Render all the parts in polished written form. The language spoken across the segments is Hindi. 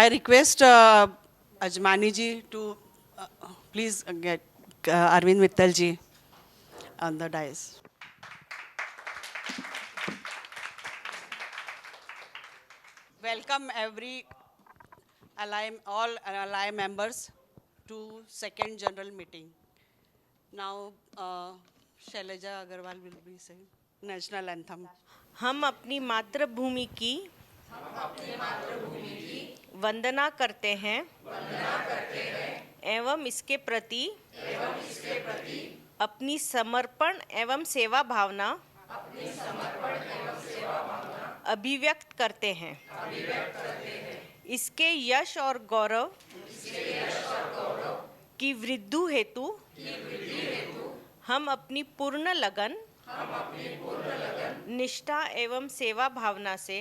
I request Ajmani ji to please get Arvind Mittal ji on the dais. Welcome all ally members to second general meeting. Now, Shailaja Agarwal will be saying national anthem. हम अपनी मातृभूमि की वंदना करते हैं एवं इसके प्रति अपनी समर्पण एवं सेवा भावना अभिव्यक्त करते हैं। इसके यश और गौरव की वृद्धि हेतु हम अपनी पूर्ण लगन निष्ठा एवं सेवा भावना से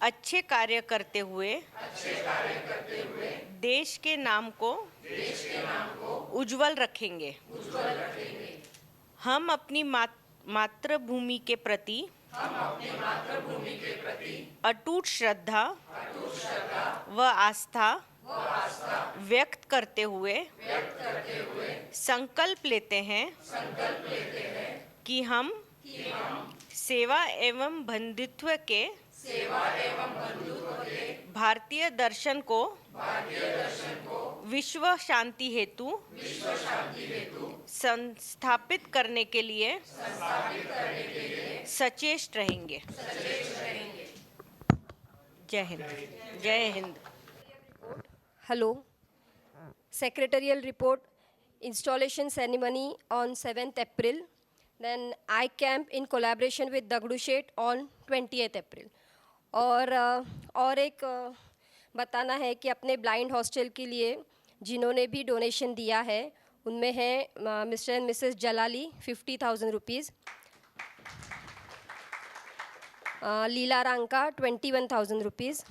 अच्छे कार्य करते हुए देश के नाम को उज्जवल रखेंगे। हम अपनी मातृभूमि के प्रति अटूट श्रद्धा व आस्था व्यक्त करते हुए संकल्प लेते हैं कि हम सेवा एवं बंधुत्व के भारतीय दर्शन को विश्व शांति हेतु संस्थापित करने के लिए सचेष्ट रहेंगे। जय हिंद। जय Hind. Hello. Secretarial report, installation ceremony on 7th April, then I camp in collaboration with Dagdu Shet on 20th April. और एक बताना है कि अपने ब्लाइंड हॉस्टल के लिए जिन्होंने भी डोनेशन दिया है उनमें है mister and missus Jalali 50,000 rupees, Leela Ranka 21,000 rupees,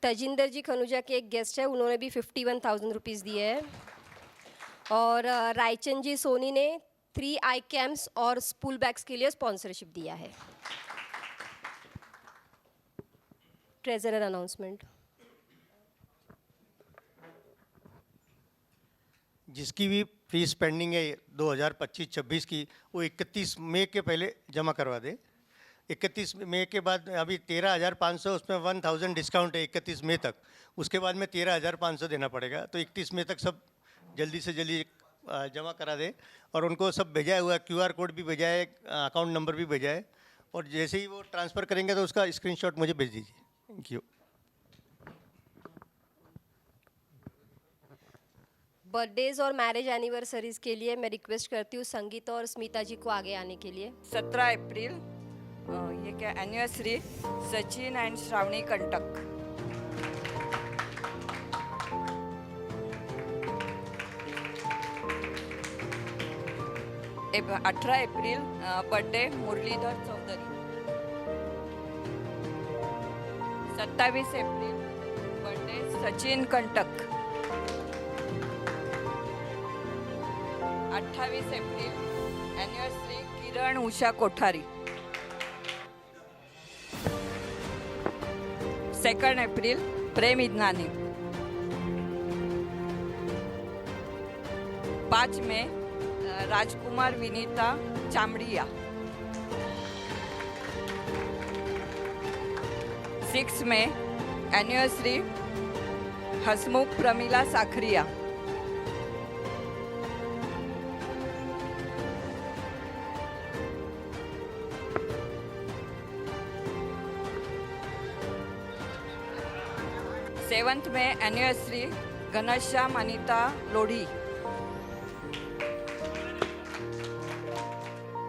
Tajinder ji Khanuja के एक गेस्ट है उन्होंने भी 51,000 रुपीज़ दिए हैं, और रायचंद जी सोनी ने 3 आई कैम्प्स और स्कूल बैग्स के लिए स्पॉन्सरशिप दिया है। Treasurer announcement. जिसकी भी फीस पेंडिंग है 2025-26 की वो 31 मई के पहले जमा करवा दे। 31 मई के बाद अभी 13,500 उसमें 1,000 डिस्काउंट है 31 मई तक, उसके बाद में 13,500 देना पड़ेगा। तो 31 मई तक सब जल्दी से जल्दी जमा करा दे और उनको सब भेजा हुआ QR कोड भी भेजा है, अकाउंट नंबर भी भेजा है, और जैसे ही वो ट्रांसफ़र करेंगे तो उसका स्क्रीनशॉट मुझे भेज दीजिए। Thank you. बर्थडेज और मैरिज एनिवर्सरीज के लिए मैं रिक्वेस्ट करती हूँ संगीता और स्मिता जी को आगे आने के लिए। 17 अप्रैल ये क्या anniversary Sachin and Shravani Kantak. 18 April birthday Muralidhar Chaudhary. 27 April birthday Sachin Kantak. 28 April anniversary Kiran Usha Kothari. 2 April Prem Idnani. 5 मई राजकुमार विनीता चामड़िया। 6 मई एनिवर्सरी हसमुख प्रमिला साखरिया। 7th में एनिवर्सरी घनश्याम अनिता लोढ़ी।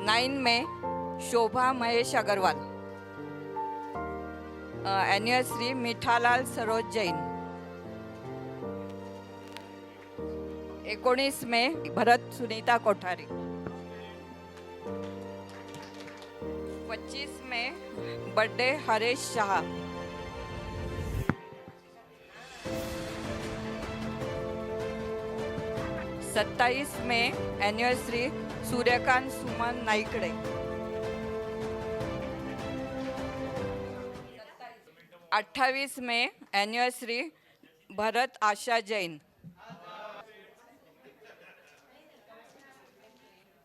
9 में शोभा महेश अग्रवाल। एनिवर्सरी मीठालाल सरोज जैन। 19 में भरत सुनीता कोठारी। 25 में बर्थडे हरेश शाह। 27 में एनिवर्सरी सूर्यकांत सुमन नाईकडे। 28 में anniversary Bharat Asha Jain.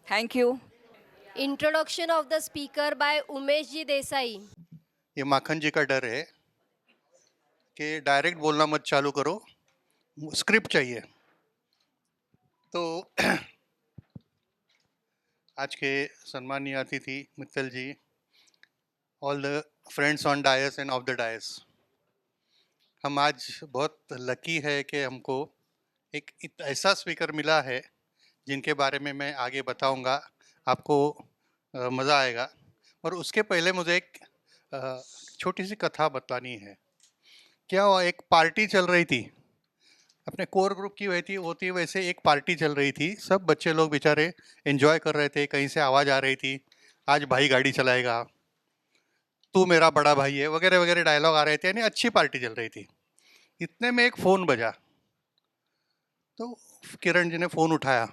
Thank you. Introduction of the speaker by Umesh Ji Desai. ये माखन जी का डर है कि डायरेक्ट बोलना मत चालू करो, स्क्रिप्ट चाहिए। तो आज के सम्मानीय अतिथि Mittal ji, all the friends on dais and off the dais, हम आज बहुत लकी है कि हमको एक ऐसा स्पीकर मिला है जिनके बारे में मैं आगे बताऊंगा, आपको मज़ा आएगा। और उसके पहले मुझे एक छोटी सी कथा बतानी है। क्या हुआ, एक पार्टी चल रही थी, अपने कोर ग्रुप की होती वैसे एक पार्टी चल रही थी। सब बच्चे लोग बेचारे एंजॉय कर रहे थे, कहीं से आवाज़ आ रही थी, आज भाई गाड़ी चलाएगा, तू मेरा बड़ा भाई है, वगैरह वगैरह डायलॉग आ रहे थे, यानी अच्छी पार्टी चल रही थी। इतने में एक फ़ोन बजा, तो किरण जी ने फ़ोन उठाया,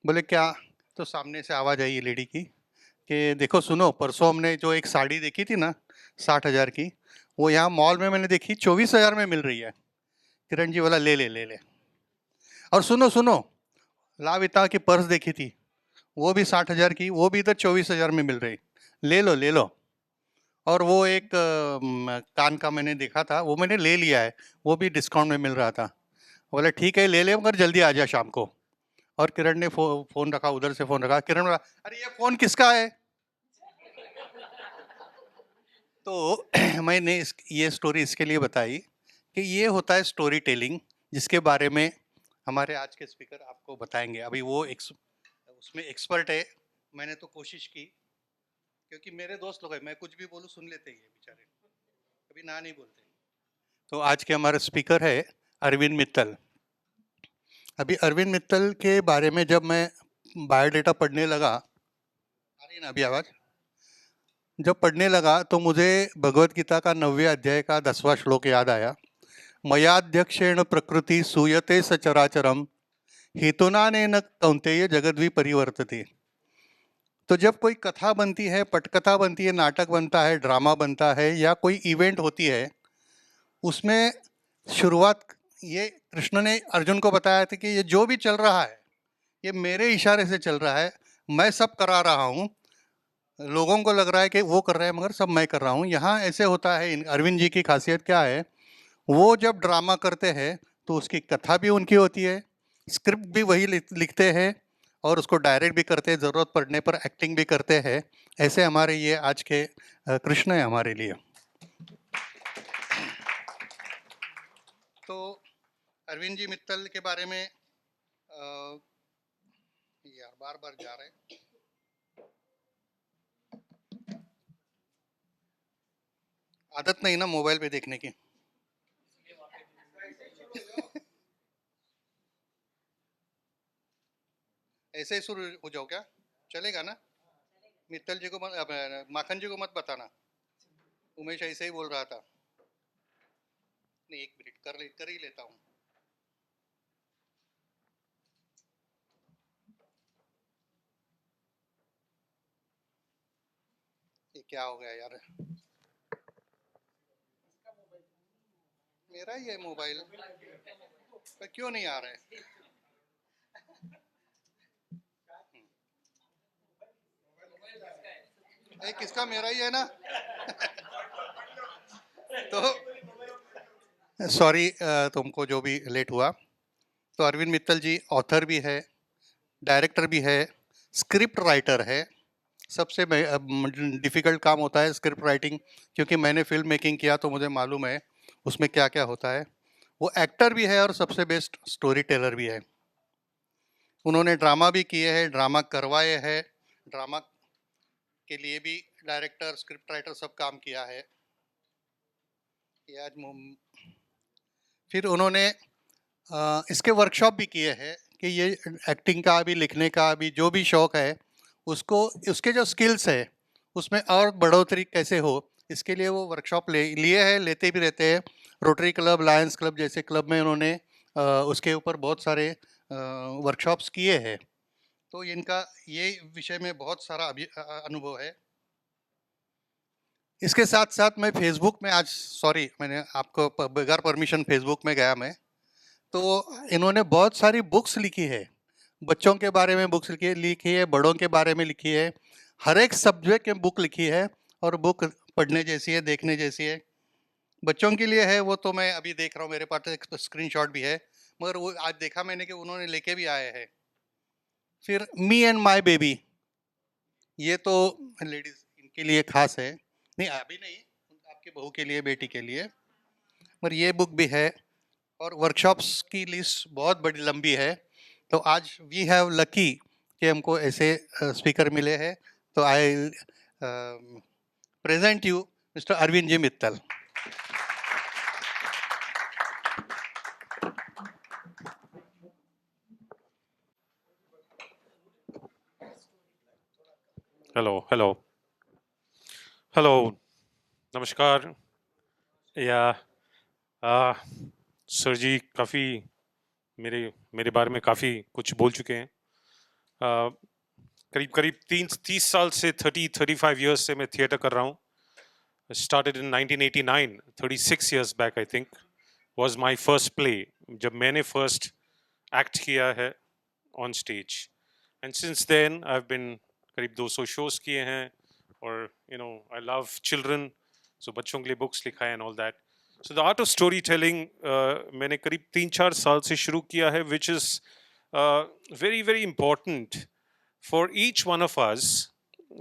बोले क्या? तो सामने से आवाज़ आई लेडी की कि देखो सुनो, परसों हमने जो एक साड़ी देखी थी ना 60,000 की, वो यहाँ मॉल में मैंने देखी 24,000 में मिल रही है। किरण जी बोला ले ले ले ले। और सुनो सुनो, लाविता की पर्स देखी थी, वो भी 60,000 की, वो भी इधर 24,000 में मिल रही, ले लो ले लो। और वो एक कान का मैंने देखा था, वो मैंने ले लिया है, वो भी डिस्काउंट में मिल रहा था। बोले ठीक है ले ले, मगर जल्दी आ जा शाम को। और किरण ने फ़ोन रखा, उधर से फ़ोन रखा। किरण बोला अरे ये फ़ोन किसका है? तो मैंने ये स्टोरी इसके लिए बताई कि ये होता है स्टोरी टेलिंग, जिसके बारे में हमारे आज के स्पीकर आपको बताएंगे। अभी वो उसमें एक्सपर्ट है, मैंने तो कोशिश की, क्योंकि मेरे दोस्त लोग हैं, मैं कुछ भी बोलूँ सुन लेते ही है बेचारे, कभी ना नहीं बोलते। तो आज के हमारे स्पीकर है अरविंद मित्तल। अभी अरविंद मित्तल के बारे में जब मैं बायोडाटा पढ़ने लगा, आ रही है ना अभी आवाज़? जब पढ़ने लगा तो मुझे भगवत गीता का 9वें अध्याय का 10वां श्लोक याद आया। मयाध्यक्षेण प्रकृति सूयते सचराचरम हेतुनानेन कौन्तेय जगद्वि परिवर्तते। तो जब कोई कथा बनती है, पटकथा बनती है, नाटक बनता है, ड्रामा बनता है, या कोई इवेंट होती है, उसमें शुरुआत ये कृष्ण ने अर्जुन को बताया था कि ये जो भी चल रहा है ये मेरे इशारे से चल रहा है, मैं सब करा रहा हूँ, लोगों को लग रहा है कि वो कर रहे हैं मगर सब मैं कर रहा हूँ। यहाँ ऐसे होता है। अरविंद जी की खासियत क्या है, वो जब ड्रामा करते हैं तो उसकी कथा भी उनकी होती है, स्क्रिप्ट भी वही लिखते हैं और उसको डायरेक्ट भी करते हैं, ज़रूरत पड़ने पर एक्टिंग भी करते हैं। ऐसे हमारे ये आज के कृष्ण है हमारे लिए। तो अरविंद जी मित्तल के बारे में यार बार बार जा रहे हैं, आदत नहीं ना मोबाइल पे देखने की। ऐसे ही शुरू हो जाओ क्या? चलेगा ना? मित्तल जी को मत, माखन जी को मत बताना, उमेश ऐसे ही बोल रहा था। नहीं, एक मिनट कर ही लेता हूँ। ये क्या हो गया यार, मेरा ही है मोबाइल, पर क्यों नहीं आ रहा है? किसका? मेरा ही है ना। तो सॉरी तुमको जो भी लेट हुआ। तो अरविंद मित्तल जी ऑथर भी है, डायरेक्टर भी है, स्क्रिप्ट राइटर है। सबसे डिफ़िकल्ट काम होता है स्क्रिप्ट राइटिंग, क्योंकि मैंने फिल्म मेकिंग किया तो मुझे मालूम है उसमें क्या क्या होता है। वो एक्टर भी है और सबसे बेस्ट स्टोरी टेलर भी है। उन्होंने ड्रामा भी किए हैं, ड्रामा करवाए हैं, ड्रामा के लिए भी डायरेक्टर, स्क्रिप्ट राइटर सब काम किया है। ये आज फिर उन्होंने इसके वर्कशॉप भी किए हैं कि ये एक्टिंग का भी, लिखने का भी, जो भी शौक़ है उसको, उसके जो स्किल्स है उसमें और बढ़ोतरी कैसे हो, इसके लिए वो वर्कशॉप लिए हैं, लेते भी रहते हैं। रोटरी क्लब, लायंस क्लब जैसे क्लब में उन्होंने उसके ऊपर बहुत सारे वर्कशॉप्स किए हैं। तो इनका ये विषय में बहुत सारा अनुभव है। इसके साथ साथ मैं फेसबुक में आज मैंने आपको बगैर परमिशन फेसबुक में गया मैं, तो इन्होंने बहुत सारी बुक्स लिखी है, बच्चों के बारे में बुक्स लिखी है, बड़ों के बारे में लिखी है, हर एक सब्जेक्ट में बुक लिखी है, और बुक पढ़ने जैसी है, देखने जैसी है। बच्चों के लिए है वो तो मैं अभी देख रहा हूँ, मेरे पास एक स्क्रीनशॉट भी है, मगर वो आज देखा मैंने कि उन्होंने लेके भी आए हैं। फिर मी एंड माई बेबी, ये तो लेडीज इनके लिए खास है, नहीं अभी नहीं, आपकी बहू के लिए, बेटी के लिए, पर ये बुक भी है। और वर्कशॉप्स की लिस्ट बहुत बड़ी लंबी है, तो आज वी हैव लकी कि हमको ऐसे स्पीकर मिले हैं, तो I present you mister Arvind ji Mittal. Hello नमस्कार। या सर जी काफ़ी मेरे बारे में काफ़ी कुछ बोल चुके हैं। करीब 30 साल से 35 इयर्स से मैं थिएटर कर रहा हूँ। Started in 1989, 36 years back I think was my first play, जब मैंने फर्स्ट एक्ट किया है on stage. And since then I have been करीब 200 शोज किए हैं, और आई लव चिल्ड्रन, सो बच्चों के लिए बुक्स लिखा है and all that. So the art of story telling मैंने करीब 3-4 साल से शुरू किया है, which is very very important for each one of us.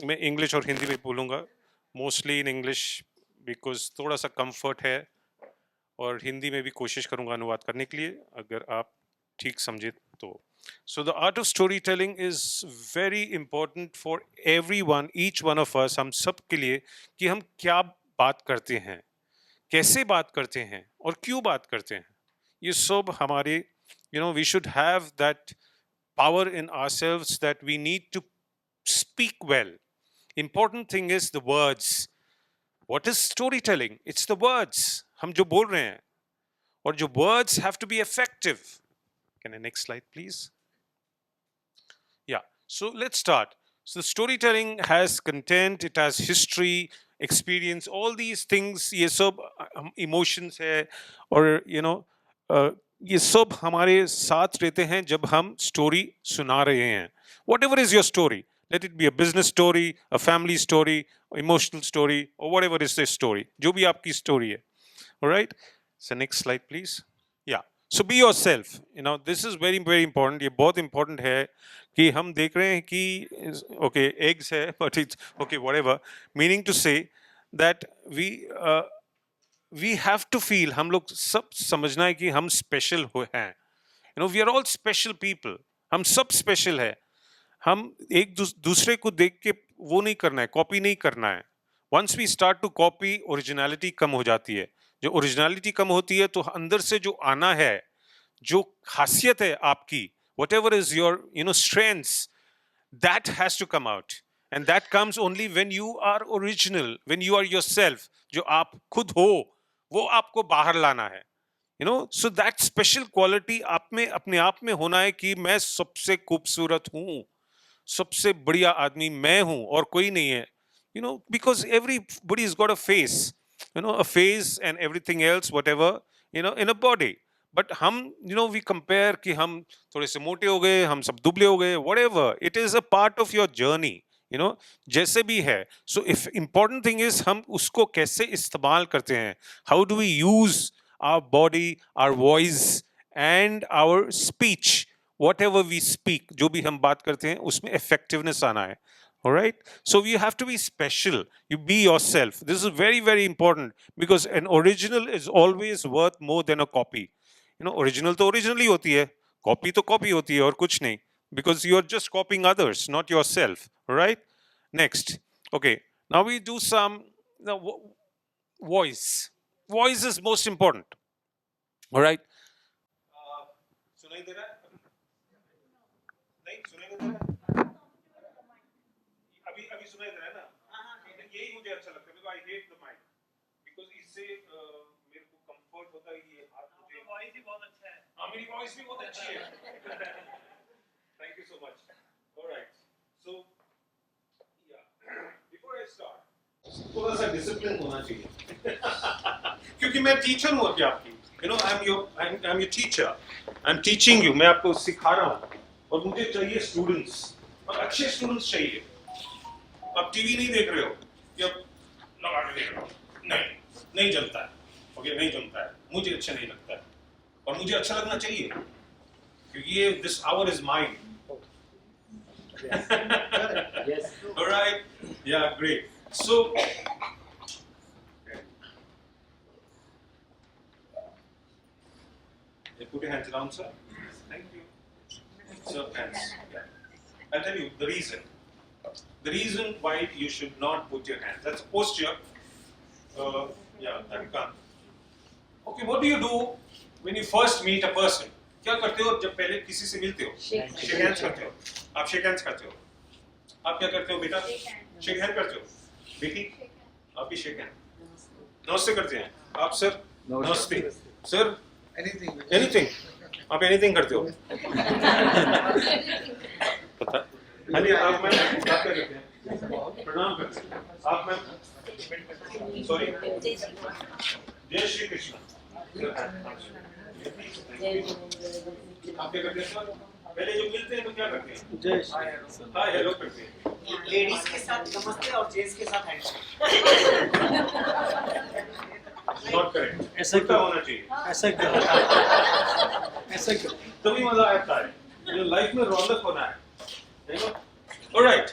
मैं इंग्लिश और हिंदी में बोलूँगा, मोस्टली इन इंग्लिश बिकॉज थोड़ा सा कंफर्ट है, और हिंदी में भी कोशिश करूँगा अनुवाद करने के लिए अगर आप ठीक समझे तो। So the art of storytelling is very important for everyone, each one of us, हम सब के लिए, कि हम क्या बात करते हैं, कैसे बात करते हैं और क्यों बात करते हैं। ये सब हमारे we should have that power in ourselves that we need to speak well. Important thing is the words. What is storytelling? It's the words, हम जो बोल रहे हैं, और जो words have to be effective. Can I next slide please? Yeah, so let's start. So storytelling has content, it has history, experience, all these things, ये सब emotions है, और ये सब हमारे साथ रहते हैं जब हम story सुना रहे हैं. Whatever is your story, let it be a business story, a family story, emotional story, or whatever is the story, जो भी आपकी story है. All right, so next slide please. Yeah, so be yourself. This is very very important. ये बहुत important है कि हम देख रहे हैं कि okay eggs है, but it's okay whatever, meaning to say that we have to feel, हम लोग सब समझना है कि हम special हैं. We are all special people. हम सब special है. हम एक दूसरे को देख के वो नहीं करना है, कॉपी नहीं करना है. Once we start to copy, originality कम हो जाती है. जो originality कम होती है तो अंदर से जो आना है, जो खासियत है आपकी, whatever is your strengths, that has to come out, and that comes only when you are original, when you are yourself. जो आप खुद हो वो आपको बाहर लाना है. So that special quality आप में अपने आप में होना है कि मैं सबसे खूबसूरत हूँ, सबसे बढ़िया आदमी मैं हूँ और कोई नहीं है. Because everybody's got a face, a face and everything else, whatever, in a body. But हम we compare कि हम थोड़े से मोटे हो गए, हम सब दुबले हो गए, whatever. It is a part of your journey, जैसे भी है. So if important thing is हम उसको कैसे इस्तेमाल करते हैं. How do we use our body, our voice and our speech, whatever we speak, जो भी हम बात करते हैं उसमें effectiveness आना है. All right, so you have to be special. You be yourself. This is very very important, because an original is always worth more than a copy. Original तो original ही होती है, copy तो copy होती है और कुछ नहीं, because you are just copying others, not yourself. All right, next. Okay, now we do some voice. Voice is most important. All right, सुनाई दे रहा है? नहीं सुनाई नहीं दे रहा है? अभी सुनाई दे रहा है ना? यही मुझे अच्छा लगता है, because I hate the mic, because इससे मेरे को कंफर्ट होता है. ये हाथ मुझे वॉइस भी बहुत अच्छा है. हाँ, मेरी वॉइस भी बहुत अच्छी है. Thank you so much. All right, so yeah, before I start, थोड़ा सा डिसिप्लिन होना चाहिए क्योंकि मैं टीचर हूँ अभी आपकी, you no, I am your teacher, I am teaching you, मैं आपको सिखा रहा हूँ और मुझे चाहिए स्टूडेंट्स, और अच्छे स्टूडेंट्स चाहिए। आप टीवी नहीं देख रहे हो कि अब लगा के देख रहे हो, नहीं जमता है, ओके, नहीं जमता है, मुझे अच्छा नहीं लगता है, और मुझे अच्छा लगना चाहिए क्योंकि ये this our is mind. Alright, yeah, great. So, put your hands down, sir. Thank you. Sir, hands. Yeah. I'll tell you the reason. The reason why you should not put your hands. That's a posture. Yeah, that you can't. Okay, what do you do when you first meet a person? क्या करते हो जब पहले किसी से मिलते हो? Shake hands करते हो. आप shake hands करते हो. आप क्या करते हो बेटा? Shake hand करते हो. बेटी, आप भी shake hand. नमस्ते करते हैं. आप सर? नमस्ते. सर? Anything. आप anything करते हो. पता? हाँ जी, आप मैं आप क्या करते हैं? प्रणाम करते हैं. आप मैं sorry. जय श्री कृष्ण. आप क्या करते हैं? पहले जो मिलते हैं तो क्या करते हैं? जय श्री, हाय हेलो करते हैं। लेडीज के साथ नमस्ते और जेंट्स के साथ हैंडशेक। नॉट करेक्ट, ऐसा क्या होना चाहिए? ऐसा क्यों? ऐसा क्यों? तभी मजा आता है, जो लाइफ में रौनक होना है, यू नो। ऑलराइट,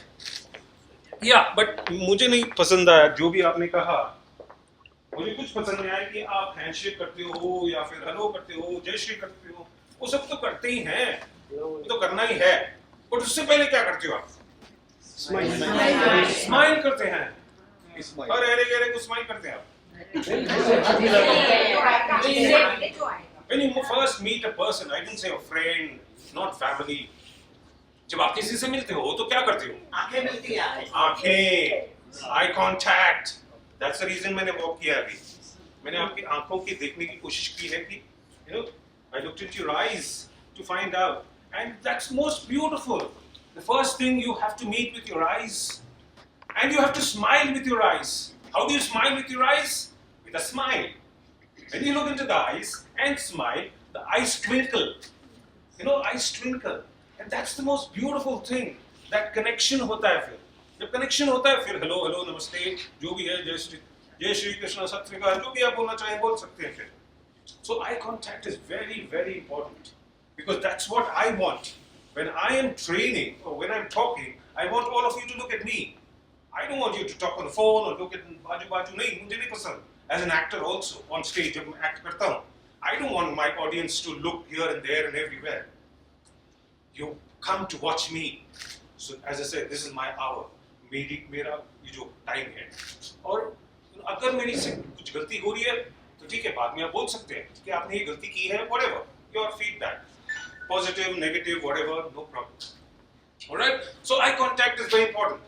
या बट मुझे नहीं पसंद आया जो भी आपने कहा। मुझे कुछ पसंद नहीं आया कि आप हैंडशेक करते हो या फिर हेलो करते हो, जय श्री करते हो, वो सब तो करते ही हैं, तो करना ही है, और उससे पहले क्या करते हो आप? स्माइल करते हैं, और अरे को स्माइल करते हैं आप। When you first meet a person, I didn't say a friend, not family. जब आप किसी से मिलते हो तो क्या करते हो? आंखें मिलती हैं। आंखें, eye contact. That's the reason मैंने walk किया अभी। मैंने आपकी आंखों की देखने की कोशिश की है कि, you know, I looked into your eyes to find out, and that's most beautiful. The first thing you have to meet with your eyes, and you have to smile with your eyes. How do you smile with your eyes? With a smile. When you look into the eyes and smile, the eyes twinkle. You know, eyes twinkle. And that's the most beautiful thing. That connection होता है फिर. जब connection होता है फिर hello, hello, नमस्ते, जो भी है, जय श्री कृष्ण, सत श्री अकाल, जो भी आप बोलना चाहें बोल सकते हैं फिर. So eye contact is very, very important. Because that's what I want. When I am training or when I'm talking, I want all of you to look at me. I don't want you to talk on the phone or look at बाजू नहीं, मुझे नहीं पसंद. As an actor also on stage, जब मैं act करता हूँ, I don't want my audience to look here and there and everywhere. You come to watch me. So as I said, this is my hour. मेरा ये जो time है. और अगर मेरी से कुछ गलती हो रही है, तो ठीक है, बाद में आप बोल सकते हैं कि आपने ये गलती की है, whatever. Your feedback, positive, negative, whatever, no problem. All right. So eye contact is very important.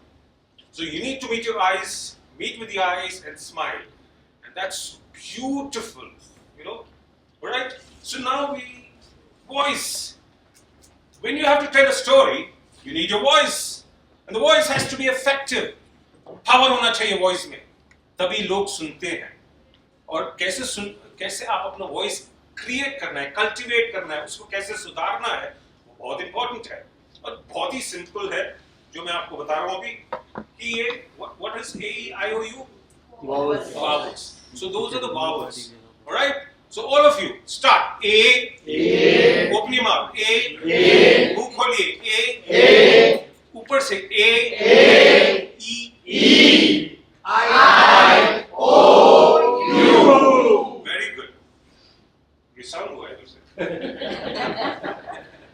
So you need to meet your eyes, meet with the eyes and smile. And that's beautiful, you know. All right. So now voice. When you have to tell a story, you need your voice. And the voice has to be effective. Power होना चाहिए voice में. तभी लोग सुनते हैं. और कैसे आप अपना voice create करना है, cultivate करना है, उसको कैसे सुधारना है, वो बहुत important है. और बहुत ही simple है, जो मैं आपको बता रहा हूँ अभी, कि ये what is A, E, I, O, U? Vowels. So those are the vowels. All right. So all of you start. A. Open your mouth. A. मुंह खोलिए. A. ऊपर से A. E. I. O. U. Very good. You sound good.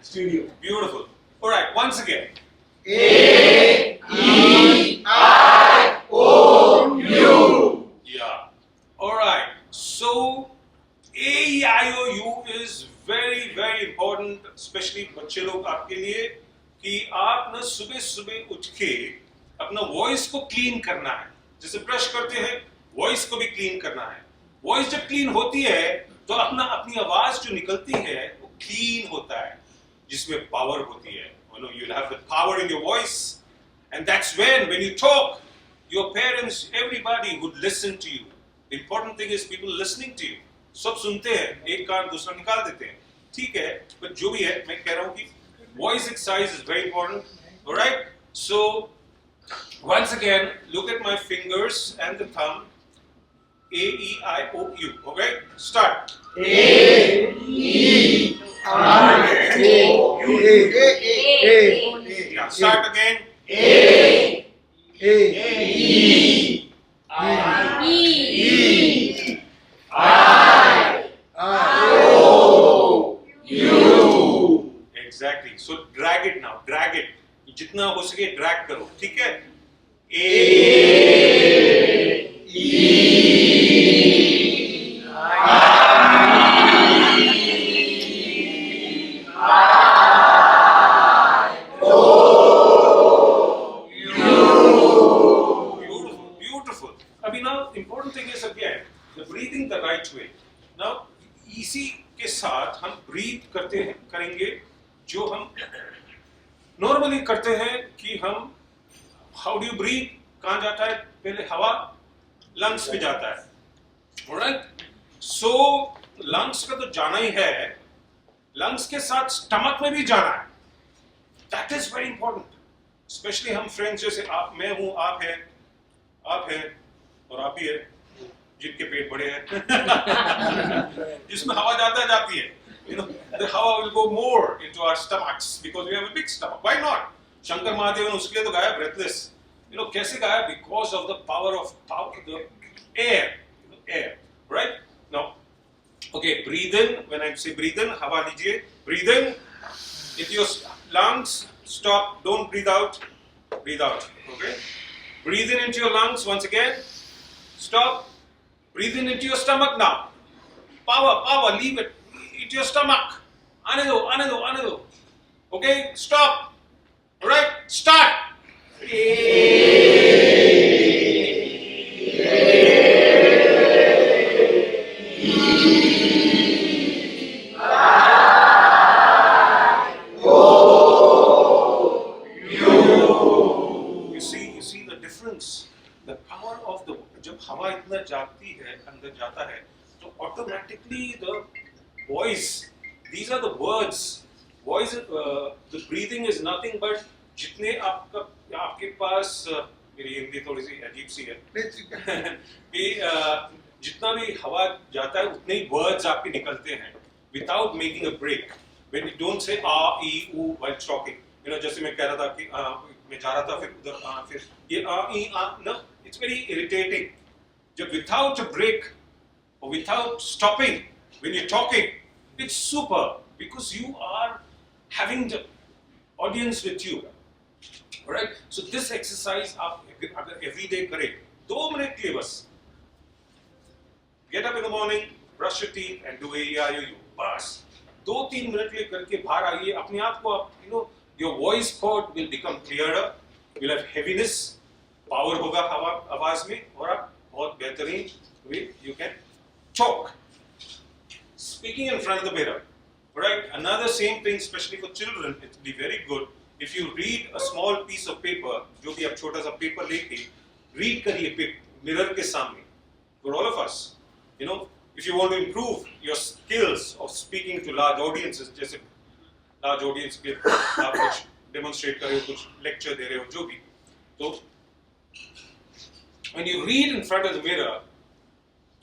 Studio. Beautiful. All right. Once again. A. E. I. O. U. Yeah. All right. So A-E-I-O-U is very, very important, especially बच्चे लोग आपके लिए, कि आप ना सुबह उठ के अपना वॉइस को क्लीन करना है. जैसे ब्रश करते हैं, वॉइस को भी क्लीन करना है. वॉइस जब क्लीन होती है तो अपनी आवाज जो निकलती है वो क्लीन होता है, जिसमें पावर होती है. You know, you'll have the power in your voice, and that's when you talk, your parents, everybody would listen to you. The important thing is people listening to you. सब सुनते हैं, एक कान दूसरा निकाल देते हैं, ठीक है, but जो भी है, मैं कह रहा हूँ कि voice exercise is very important, all right? So, once again, look at my fingers and the thumb, A, E, I, O, U, okay? Start. Yeah, start again. Exactly. So drag it now. Drag it. जितना हो सके drag करो. ठीक है? Beautiful, beautiful. अभी now important thing is again the breathing the right way. Now इसी के साथ हम breathe करेंगे जो हम normally करते हैं कि हम how do you breathe? कहाँ जाता है? पहले हवा lungs पे जाता है. Alright? So lungs का तो जाना ही है. Lungs के साथ stomach में भी जाना है. That is very important. Especially हम friends जैसे आप, मैं हूँ, आप हैं और आप ही है जिनके पेट बड़े हैं जिसमें हवा जाती है. You know, the हवा will go more into our stomachs because we have a big stomach. Why not? Shankar Mahadev ने उसके लिए तो गाया breathless. You know कैसे गाया? Because of the power of the air. Air, right? Now, okay, breathe in. When I say breathe in, हवा लीजिए. Breathe in into your lungs. Stop. Don't breathe out. Breathe out. Okay. Breathe in into your lungs once again. Stop. Breathe in into your stomach now. Power. Leave it. Into your stomach. आने दो. Okay. Stop. All right. Start. You see the difference. The power of the जब हवा इतना जाती है अंदर जाता है तो automatically the voice. These are the words. Voice. The breathing is nothing but जितने आपके पास मेरी हिंदी थोड़ी सी अजीब सी है कि जितना भी हवा जाता है उतने ही words आपके निकलते हैं without making a break. When you don't say आ ई ऊ while talking. You know जैसे मैं कह रहा था कि मैं जा रहा था फिर उधर फिर ये आ ई आ. No, it's very irritating. जब without a break or without stopping when you're talking, it's super because you are having the audience with you. Alright? So this exercise आप अगर every day करें 2 मिनट के लिए बस. Get up in the morning, brush your teeth and do A-E-I-O-U. बस 2-3 मिनट के लिए करके बाहर आइए. अपने आप को आप you know your voice cord will become clearer. You'll have heaviness. Power होगा आवाज में और आप बहुत बेहतरीन way you can talk. Speaking in front of the mirror. Right? Another same thing, especially for children, it will be very good if you read a small piece of paper. जो भी आप छोटा सा पेपर लेके read करिए mirror के सामने. For all of us, you know, if you want to improve your skills of speaking to large audiences, जैसे large audience के आप कुछ demonstrate कर रहे हो, कुछ lecture दे रहे हो, जो भी, तो when you read in front of the mirror,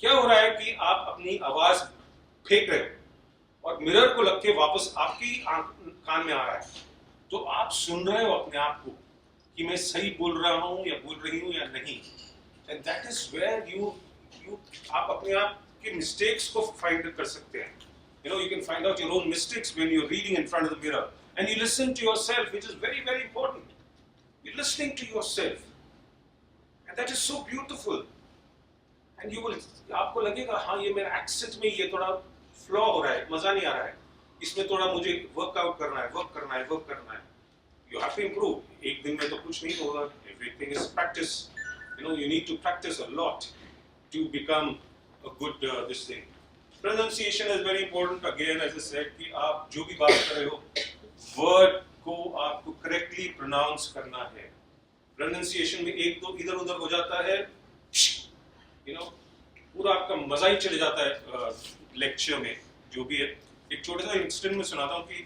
क्या हो रहा है कि आप अपनी आवाज फेंक रहे हो और मिरर को लग के वापस आपकी कान में आ रहा है तो आप सुन रहे हो अपने आप को कि मैं सही बोल रहा हूँ या बोल रही हूँ या नहीं. And that is where you आप अपने आप के mistakes को find कर सकते हैं. You know, you can find out your own mistakes when you're reading in front of the mirror and you listen to yourself, which is very, very important. You're listening to yourself and that is so beautiful. And you will आपको लगेगा हाँ ये मेरा accent में ये थोड़ा flaw हो रहा है, मजा नहीं आ रहा है, इसमें थोड़ा मुझे workout करना है. You have to improve. एक दिन में तो कुछ नहीं होगा. Everything is practice. You know, you need to practice a lot to become a good this thing. Pronunciation is very important. Again, as I said, कि आप जो भी बात कर रहे हो, word को आपको correctly pronounce करना है. प्रोनाउंसिएशन में एक दो इधर उधर हो जाता है, पूरा आपका मजा ही चले जाता है लेक्चर में जो भी है। एक छोटा सा इंसिडेंट में सुनाता हूँ कि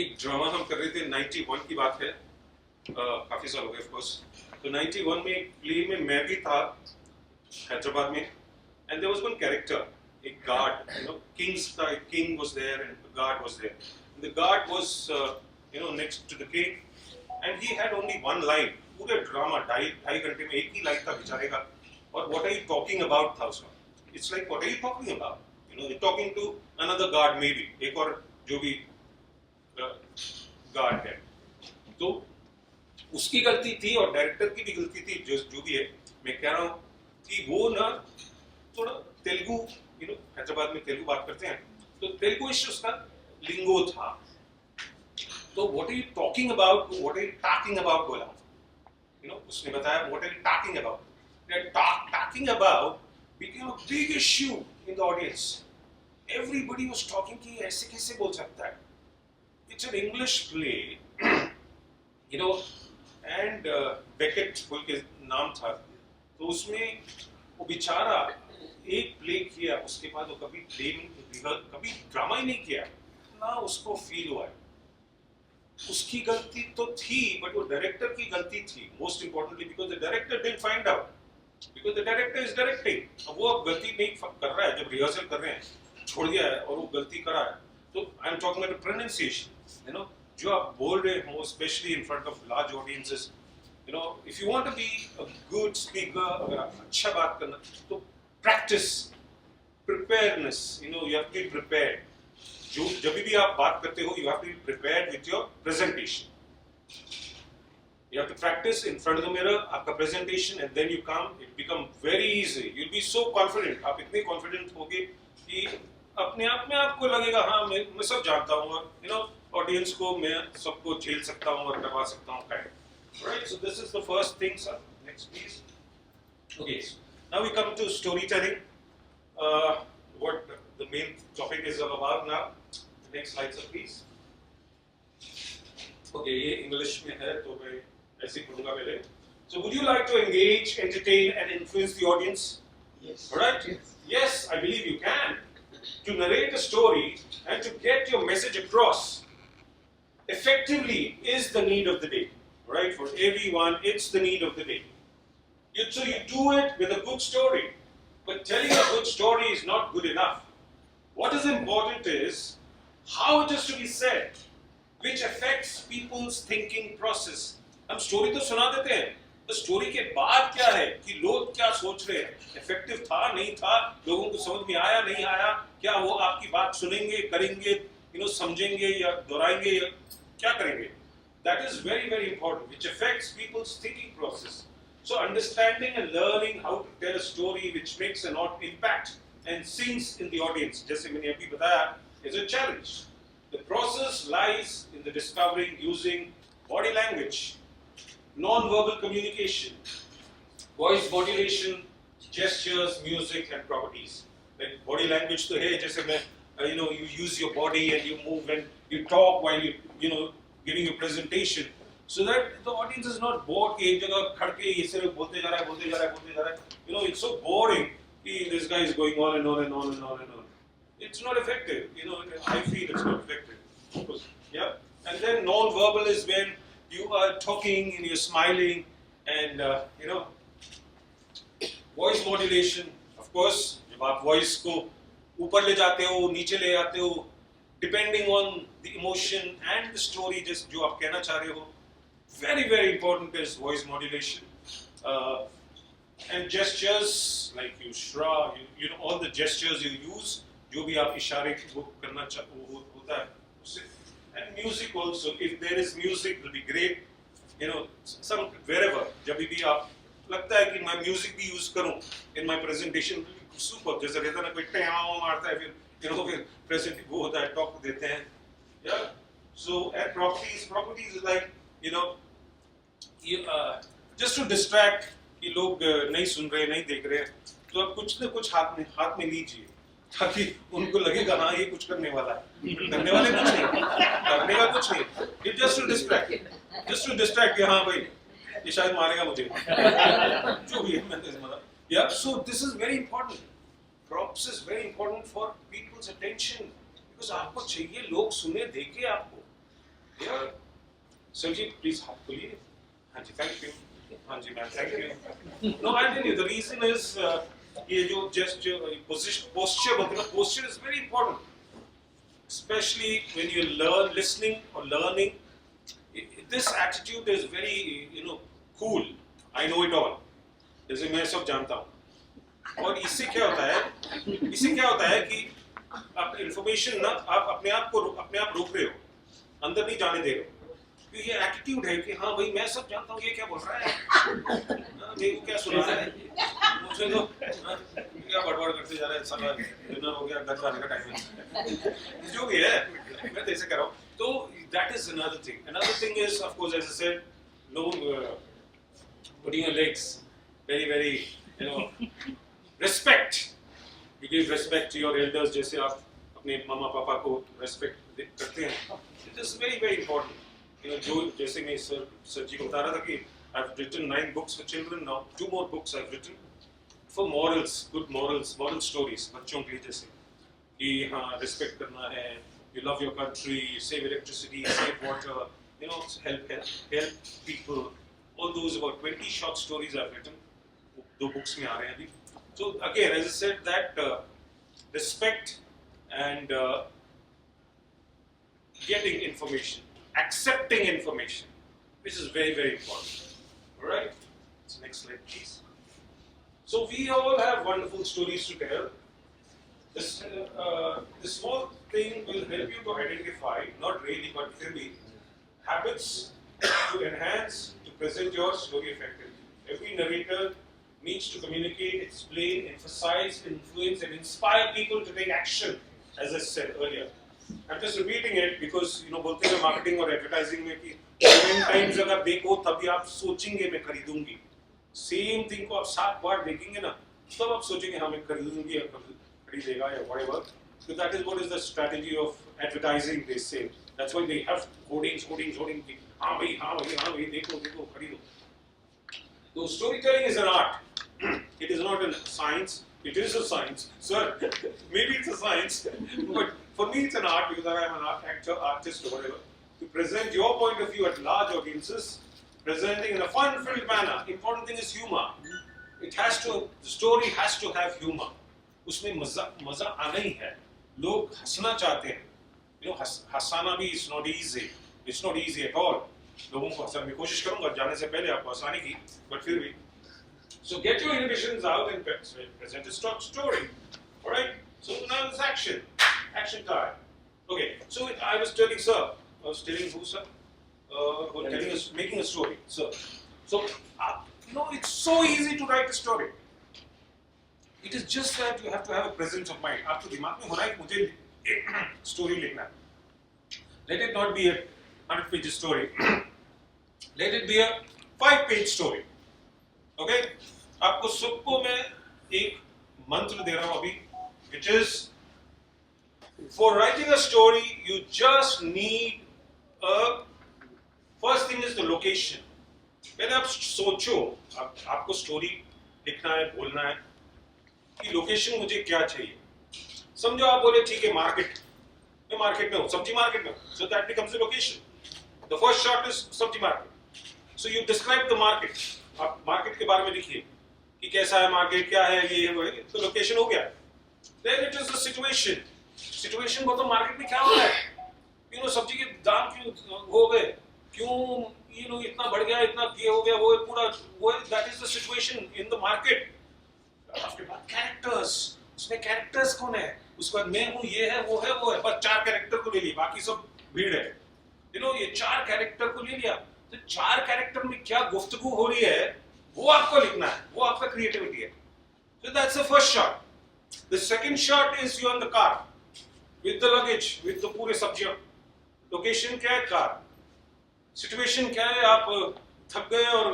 एक ड्रामा हम कर रहे थे, 91 की बात है, काफी साल हो गए ऑफ कोर्स। तो 91 में एक प्ले में मैं भी था हैदराबाद में, and there was one character, एक गार्ड, किंग्स का एक king was there and the guard was there. The guard was next to the king and he had only one line, पूरे ड्रामा ढाई घंटे में एक ही लाइन था बेचारे का, और what are you talking about था उसका। It's like what are you talking about, talking to another guard maybe, एक और जो भी गार्ड है। तो उसकी गलती थी और डायरेक्टर की भी गलती थी, जो भी है। मैं कह रहा हूँ कि वो ना थोड़ा तेलुगु, हैदराबाद में तेलुगु बात करते हैं, तो तेलुगुइश उसका लिंगो था। तो what are you talking about, what are you talking about बोला, उसने बताया what are you talking about. Talking about became a big issue in the audience. Everybody was talking कि ऐसे कैसे बोल सकता है। It's an English play, and Beckett बोल के नाम था। तो उसमें वो बेचारा एक प्ले किया, उसके बाद वो कभी कभी ड्रामा ही नहीं किया ना, उसको फील हुआ है। उसकी गलती तो थी, बट वो डायरेक्टर की गलती थी most importantly, because the director didn't find out, because the director is directing. अब वो अब गलती नहीं कर रहा है, जब रिहर्सल कर रहे हैं छोड़ दिया है और वो गलती करा है। तो I am talking about pronunciation, जो आप बोल रहे हो specially in front of large audiences, if you want to be a good speaker, अगर आप अच्छा बात करना तो practice, preparedness, you have to be prepared. जो जब भी आप बात करते हो, you have to be prepared with your presentation. You have to practice in front of the mirror, आपका presentation, and then you come, it become very easy. You'll be so confident. आप इतने confident होगे कि अपने आप में आपको लगेगा हाँ मैं सब जानता हूँ, और audience को मैं सबको झेल सकता हूँ और करवा सकता हूँ kind. Right? So this is the first thing, sir. Next, please. Okay. Now we come to storytelling. What the main topic is all about now. Next slide, sir, please. Okay, ये English में है तो मैं ऐसे पढ़ूंगा पहले। So would you like to engage, entertain and influence the audience? Yes. Right? Yes, I believe you can. To narrate a story and to get your message across effectively is the need of the day. Right? For everyone, it's the need of the day. So you do it with a good story. But telling a good story is not good enough. What is important is how it is to be said, which affects people's thinking process. हम स्टोरी तो सुना देते हैं, तो स्टोरी के बाद क्या है कि लोग क्या सोच रहे हैं, इफेक्टिव था नहीं था, लोगों को समझ में आया नहीं आया, क्या वो आपकी बात सुनेंगे, करेंगे, समझेंगे या दोहराएंगे या क्या करेंगे। That is very, very important, which affects people's thinking process. So understanding and learning how to tell a story which makes an impact and sinks in the audience, जैसे मैंने अभी बताया, is a challenge. The process lies in the discovering, using body language, non-verbal communication, voice modulation, gestures, music and properties. Like body language तो है, जैसे मैं, you use your body and you move and you talk while you giving your presentation, so that the audience is not bored कि एक जगह खड़ के ये सिर्फ बोलते जा रहा है, it's so boring कि this guy is going on and on and on and on and on. It's not effective, I feel it's not effective. Yeah, and then non-verbal is when you are talking and you're smiling, and voice modulation, of course, जब आप voice को ऊपर ले जाते हो, नीचे ले जाते हो, depending on the emotion and the story just जो आप कहना चाह रहे हो, very, very important is voice modulation. And gestures, like you shrug, all the gestures you use, जो भी आप इशारे वो करना वो होता है उससे. And music also, if there is music, it will be great. Some wherever, जब भी आप लगता है कि मैं music भी use करूँ in my presentation, super. जैसे रहता है ना कोई टैं मारता है फिर फिर present वो होता है talk देते हैं. Yeah. So and properties is like just to distract कि लोग नहीं सुन रहे नहीं देख रहे, तो आप कुछ न कुछ हाथ में लीजिए ताकि उनको लगेगा हाँ ये कुछ करने वाला है, करने वाले कुछ नहीं, करने का कुछ नहीं, it just to distract कि हाँ भाई ये शायद मारेगा मुझे जो भी है मतलब yeah, so this is very important. Props is very important for people's attention because आपको चाहिए लोग सुने देखे आपको yeah. सर जी प्लीज हाथ खोलिए हाँ जी थैंक यू हाँ जी ma'am thank you no I tell you the reason is ये जो जस्ट पोस्चर होता है posture is very important especially when you learn listening or learning this attitude is very cool I know it all जैसे मैं सब जानता हूँ और इससे क्या होता है कि आप इंफॉर्मेशन ना आप अपने आप रोक रहे हो अंदर नहीं जाने दे रहे हो तो ये एटीट्यूड है कि हाँ भाई मैं सब जानता हूँ ये क्या बोल रहा है मेरे को क्या सुना है मुझे तो क्या बड़बड़ करते जा रहे हैं सारा डिनर हो गया घर जाने का टाइम है जो भी है मैं तो ऐसे कर रहा हूँ तो that is another thing is of course as I said no putting your legs very respect you give respect to your elders जैसे आप अपने मामा पापा को respect करते हैं it is very important जो जैसे मैं सर जी को बता रहा था कि I've written 9 books for children now 2 more books I've written for morals good morals moral stories बच्चों के लिए जैसे कि हाँ respect करना है you love your country save electricity save water help people all those about 20 short stories I've written 2 books में आ रहे हैं अभी so again as I said that respect and getting information accepting information, which is very important. All right. So next slide, please. So we all have wonderful stories to tell. This small thing will help you to identify, not really, but clearly, habits to enhance to present your story effectively. Every narrator needs to communicate, explain, emphasize, influence, and inspire people to take action, as I said earlier. I'm just repeating it because बोलते हैं मार्केटिंग और एडवर्टाइजिंग में कि 10 टाइम्स अगर देखो तभी आप सोचेंगे मैं खरीदूंगी सेम थिंग को आप 7 बार देखेंगे ना तब आप सोचेंगे हाँ मैं खरीदूंगी या खरीदेगा या whatever so that is what is the strategy of advertising they say that's why they have hoardings हाँ भाई देखो खरीदो so storytelling is an art it is not a science it is a science sir maybe it's a science but for me it's an art because I am an actor, artist or whatever. To present your point of view at large audiences, presenting in a fun-filled manner. Important thing is humor. The story has to have humor. उसमें मजा आना ही है. लोग हंसना चाहते हैं. हंसाना भी is not easy. It's not easy at all. लोगों को हंसाने की कोशिश करूँगा जाने से पहले आपको हंसाने की, but फिर भी. So get your inhibitions out and present a story. All right. So now it's action. Action time. Okay, so I was telling sir, who sir? Making a story, sir. So, it's so easy to write a story. It is just that you have to have a presence of mind. आपको दिमाग में होना है कि मुझे एक story लिखना है. Let it not be a 100-page story. Let it be a 5-page story. Okay? आपको सबको मैं एक मंत्र दे रहा हूँ अभी, which is for writing a story, you just need first thing is the location. पहले आप सोचो, आपको story लिखना है, बोलना है, कि location मुझे क्या चाहिए. समझो आप बोले ठीक है market, मैं market में हूँ, सब्जी market में हूँ, so that becomes the location. The first shot is सब्जी market. So you describe the market. आप market के बारे में लिखिए, कि कैसा है market, क्या है ये वो है, तो location हो गया. Then it is the situation. Situation को तो मार्केट में क्या हो रहा है सब्जी के दाम क्यों हो गए क्यों इतना बढ़ गया इतना ये हो गया वो पूरा वो that is the situation in the market उसके बाद कैरेक्टर्स उसमें कैरेक्टर्स कौन है उसके बाद मैं हूँ ये है बस 4 कैरेक्टर को ले लिए बाकी सब भीड़ है ये 4 कैरेक्टर को ले लिया तो 4 कैरेक्टर में क्या गुफ्तगू हो रही है वो आपको लिखना है वो आपका क्रिएटिविटी है so that's the first shot the second shot is you on the car with the luggage, with the पूरे सब्जियां. Location क्या है कार? Situation क्या है आप थक गए और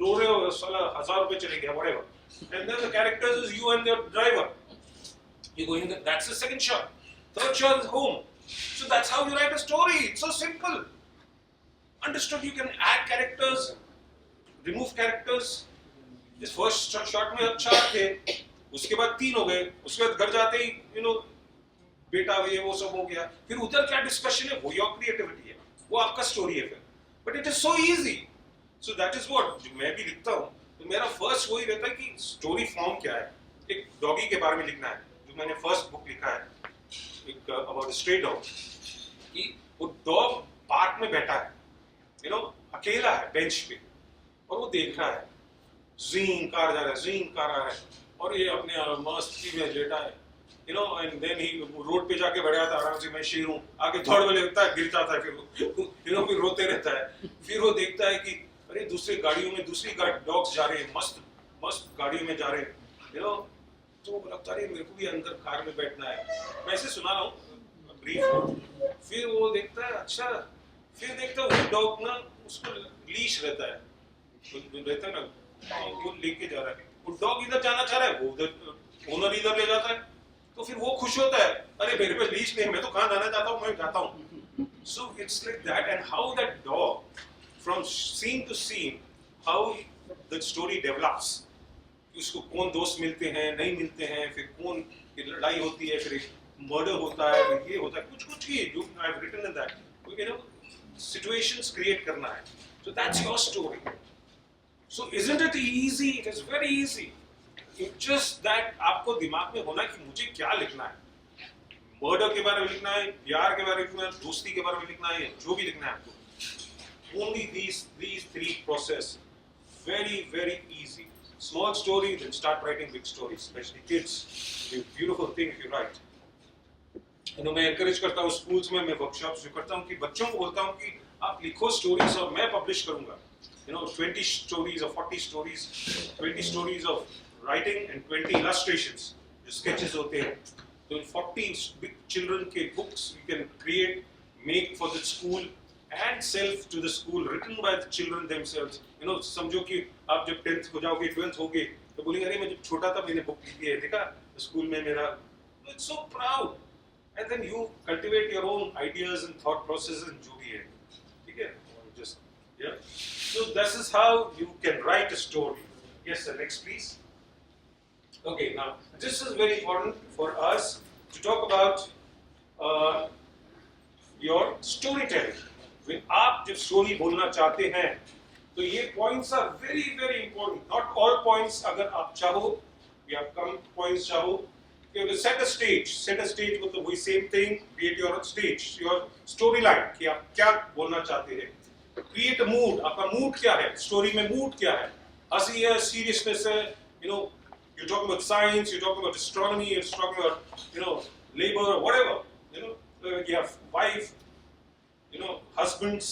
रो रहे हो साला 1000 रुपए चले गया whatever. And then the characters is you and your driver. You going that's the second shot. Third shot is home. So that's how you write a story. It's so simple. Understood? You can add characters, remove characters. इस फर्स्ट शॉट में अब 4 थे, उसके बाद 3 हो गए, उसके बाद घर जाते ही बेटा ये वो सब हो गया, फिर उधर क्या डिस्कशन है, वो योर क्रिएटिविटी है, वो आपका स्टोरी है फिर. But it is so easy. So that is what मैं भी लिखता हूँ. तो मेरा फर्स्ट वही रहता है कि स्टोरी फॉर्म क्या है. एक डॉगी के बारे में लिखना है, जो मैंने फर्स्ट बुक लिखा है, एक अबाउट स्ट्रे डॉग, कि वो डॉग पार्क में बैठा है, अकेला है बेंच पे, और वो देख रहा है ज़ीन कार जा रहा है, ज़ीन कार आ रहा है, और ये अपने मस्ती में लेटा है, एंड देन ही रोड पे जाके बैठा था आराम से, मैं शेर हूँ, आगे दौड़ में लगता है, गिर जाता है, फिर रोते रहता है. फिर वो देखता है कि अरे दूसरी गाड़ियों में दूसरी डॉग्स जा रहे हैं, मस्त मस्त गाड़ियों में जा रहे हैं, तो लगता है मेरे को भी अंदर कार में बैठना है. मैं ऐसे सुना रहा हूँ ब्रीफ. फिर वो देखता है, अच्छा, फिर देखता है वो डॉग ना, उसको लीश रहता है, रहता है ना, वो लेके जा रहा है, वो डॉग इधर जाना चाह रहा है, वो उधर ओनर इधर ले जाता है, तो फिर वो खुश होता है, अरे मेरे पे लीश नहीं, मैं तो कहाँ जाना चाहता हूँ, मैं जाता हूँ. So it's like that. And how that dog from scene to scene, how the story develops, उसको कौन दोस्त मिलते हैं, नहीं मिलते हैं, फिर कौन की लड़ाई होती है, फिर मर्डर होता है, फिर ये होता है, कुछ ही जो I have written in that, situations create करना है. So that's your story. So isn't it easy? It is very easy. It's just that आपको दिमाग में होना कि मुझे क्या लिखना है. मर्डर के बारे में लिखना है, प्यार के बारे में लिखना है, दोस्ती के बारे में लिखना है, जो भी लिखना है आपको. Only these 3 process, very very easy. Small story, then start writing big stories, especially kids. It's a beautiful thing if you write. मैं encourage करता हूँ schools में, मैं workshops जो करता हूँ कि बच्चों को बोलता हूँ कि आप लिखो stories और मैं publish करूँगा. 20 stories or 40 stories, 20 stories of writing and 20 illustrations, जो sketches होते हैं. So 40 big children के books you can create, make for the school and self to the school, written by the children themselves. समझो कि आप जब 10th हो जाओगे, 12th होगे, तो बोलेंगे अरे मैं जब छोटा था मैंने बुक लिखी है, देखा स्कूल में मेरा. It's so proud. And then you cultivate your own ideas and thought processes and जो भी है, ठीक है? Just yeah. So this is how you can write a story. Yes sir, next please. Okay, now this is very important for us to talk about your storytelling. आप जब स्टोरी बोलना चाहते हैं तो ये points are very very important. Not all points, अगर आप चाहो या कम पॉइंट्स चाहो, सेट अ स्टेज मतलब वही same thing, create your stage, your story line, कि आप क्या बोलना चाहते हैं. क्रिएट अ मूड, आपका मूड क्या है, स्टोरी में मूड क्या है, हंसी है, सीरियसनेस है, you're talking about science, you're talking about astronomy, you're talking about labor, whatever, you have wife, husbands,